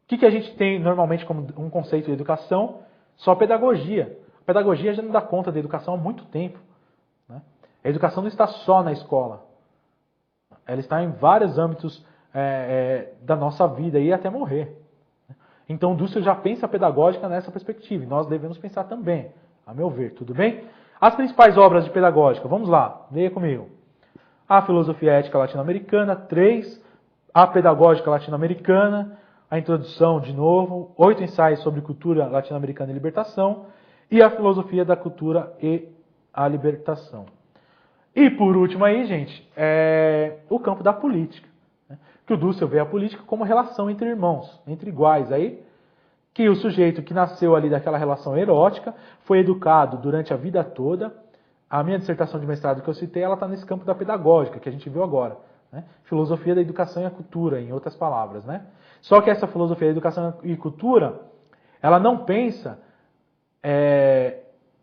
O que a gente tem normalmente como um conceito de educação? Só pedagogia. A pedagogia já não dá conta da educação há muito tempo. Né? A educação não está só na escola. Ela está em vários âmbitos da nossa vida e até morrer. Então o Dussel já pensa a pedagógica nessa perspectiva, e nós devemos pensar também, a meu ver, tudo bem? As principais obras de pedagógica, vamos lá, leia comigo. A Filosofia Ética Latino-Americana, 3, a Pedagógica Latino-Americana, a Introdução, de novo, 8 ensaios sobre cultura latino-americana e libertação, e a Filosofia da Cultura e a Libertação. E por último aí, gente, o campo da política. Que o Dussel vê a política como relação entre irmãos, entre iguais aí, que o sujeito que nasceu ali daquela relação erótica foi educado durante a vida toda. A minha dissertação de mestrado que eu citei, ela está nesse campo da pedagógica, que a gente viu agora. Né? Filosofia da educação e a cultura, em outras palavras. Né? Só que essa filosofia da educação e cultura, ela não pensa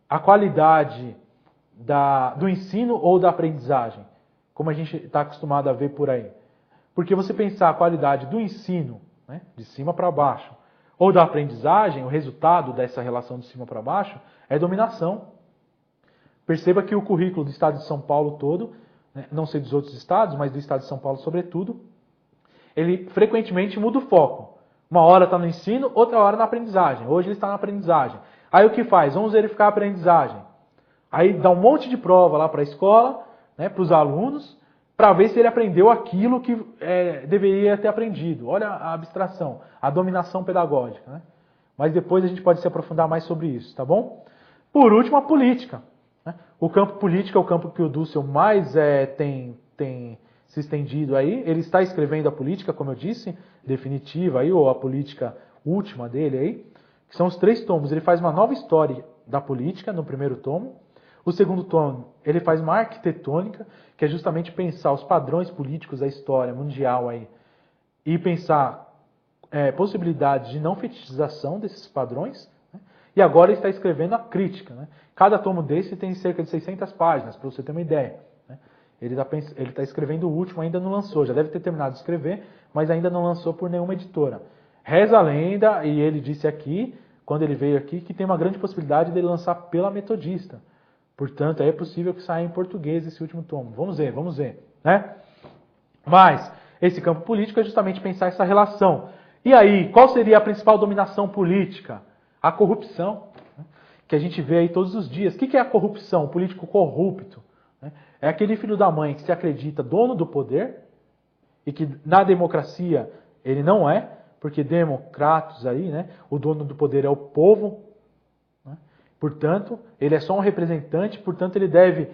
a qualidade do ensino ou da aprendizagem, como a gente está acostumado a ver por aí. Porque você pensar a qualidade do ensino, né, de cima para baixo, ou da aprendizagem, o resultado dessa relação de cima para baixo, é dominação. Perceba que o currículo do estado de São Paulo todo, né, não sei dos outros estados, mas do estado de São Paulo sobretudo, ele frequentemente muda o foco. Uma hora está no ensino, outra hora na aprendizagem. Hoje ele está na aprendizagem. Aí o que faz? Vamos verificar a aprendizagem. Aí dá um monte de prova lá para a escola, né, para os alunos, para ver se ele aprendeu aquilo que deveria ter aprendido. Olha a abstração, a dominação pedagógica. Né? Mas depois a gente pode se aprofundar mais sobre isso, tá bom? Por último, a política. Né? O campo político é o campo que o Dussel mais tem se estendido aí. Ele está escrevendo a política, como eu disse, definitiva, aí, ou a política última dele, aí, que são os 3 tomos. Ele faz uma nova história da política no primeiro tomo. O segundo tomo, ele faz uma arquitetônica, que é justamente pensar os padrões políticos da história mundial aí, e pensar possibilidades de não fetichização desses padrões. Né? E agora ele está escrevendo a crítica. Né? Cada tomo desse tem cerca de 600 páginas, para você ter uma ideia. Né? Ele está escrevendo o último, ainda não lançou. Já deve ter terminado de escrever, mas ainda não lançou por nenhuma editora. Reza a lenda, e ele disse aqui, quando ele veio aqui, que tem uma grande possibilidade dele lançar pela Metodista. Portanto, é possível que saia em português esse último tomo. Vamos ver. Né? Mas, esse campo político é justamente pensar essa relação. E aí, qual seria a principal dominação política? A corrupção, né? Que a gente vê aí todos os dias. O que é a corrupção? O político corrupto. Né? É aquele filho da mãe que se acredita dono do poder e que na democracia ele não é, porque democratos aí, né? O dono do poder é o povo. Portanto, ele é só um representante, portanto ele deve,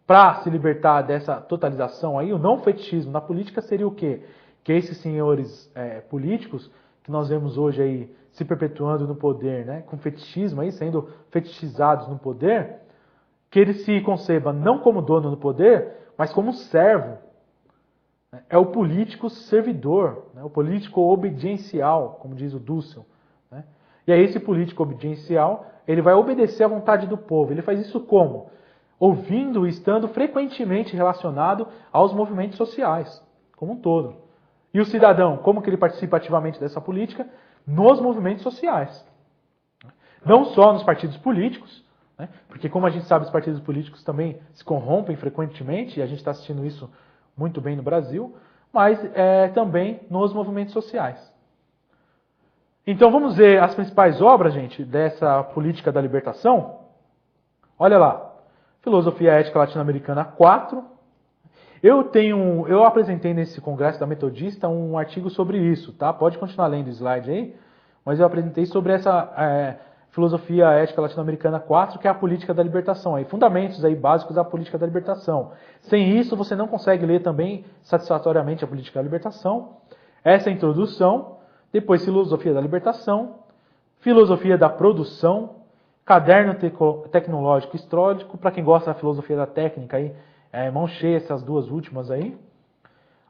para se libertar dessa totalização aí, o não fetichismo na política seria o quê? Que esses senhores políticos, que nós vemos hoje aí se perpetuando no poder, né, com fetichismo aí, sendo fetichizados no poder, que ele se conceba não como dono do poder, mas como servo. É o político servidor, né, o político obediencial, como diz o Dussel. Né? E aí esse político obediencial, ele vai obedecer à vontade do povo. Ele faz isso como? Ouvindo e estando frequentemente relacionado aos movimentos sociais, como um todo. E o cidadão, como que ele participa ativamente dessa política? Nos movimentos sociais. Não só nos partidos políticos, né? Porque como a gente sabe, os partidos políticos também se corrompem frequentemente, e a gente está assistindo isso muito bem no Brasil, mas também nos movimentos sociais. Então vamos ver as principais obras, gente, dessa política da libertação. Olha lá, Filosofia Ética Latino-Americana 4. Eu apresentei nesse congresso da Metodista um artigo sobre isso, tá? Pode continuar lendo o slide aí, mas eu apresentei sobre essa Filosofia Ética Latino-Americana 4, que é a política da libertação, aí, fundamentos aí básicos da política da libertação. Sem isso, você não consegue ler também satisfatoriamente a política da libertação. Essa é a introdução. Depois, Filosofia da Libertação, Filosofia da Produção, Caderno Tecnológico Histórico, para quem gosta da filosofia da técnica, aí, mão cheia essas duas últimas aí.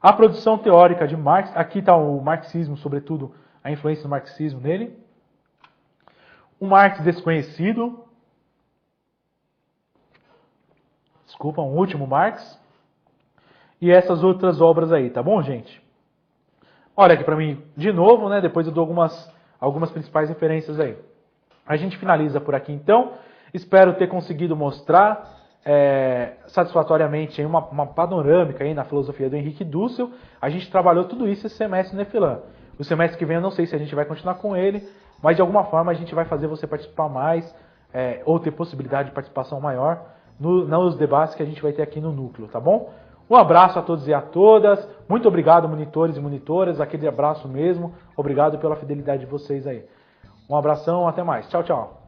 A Produção Teórica de Marx, aqui está o marxismo, sobretudo a influência do marxismo nele. O Marx Desconhecido, desculpa, um último Marx. E essas outras obras aí, tá bom, gente? Olha aqui para mim de novo, né? Depois eu dou algumas principais referências aí. A gente finaliza por aqui então. Espero ter conseguido mostrar satisfatoriamente aí uma panorâmica aí na filosofia do Henrique Dussel. A gente trabalhou tudo isso esse semestre no Nefilã. O semestre que vem eu não sei se a gente vai continuar com ele, mas de alguma forma a gente vai fazer você participar mais ou ter possibilidade de participação maior nos debates que a gente vai ter aqui no núcleo, tá bom? Um abraço a todos e a todas. Muito obrigado, monitores e monitoras. Aquele abraço mesmo. Obrigado pela fidelidade de vocês aí. Um abração, até mais. Tchau, tchau.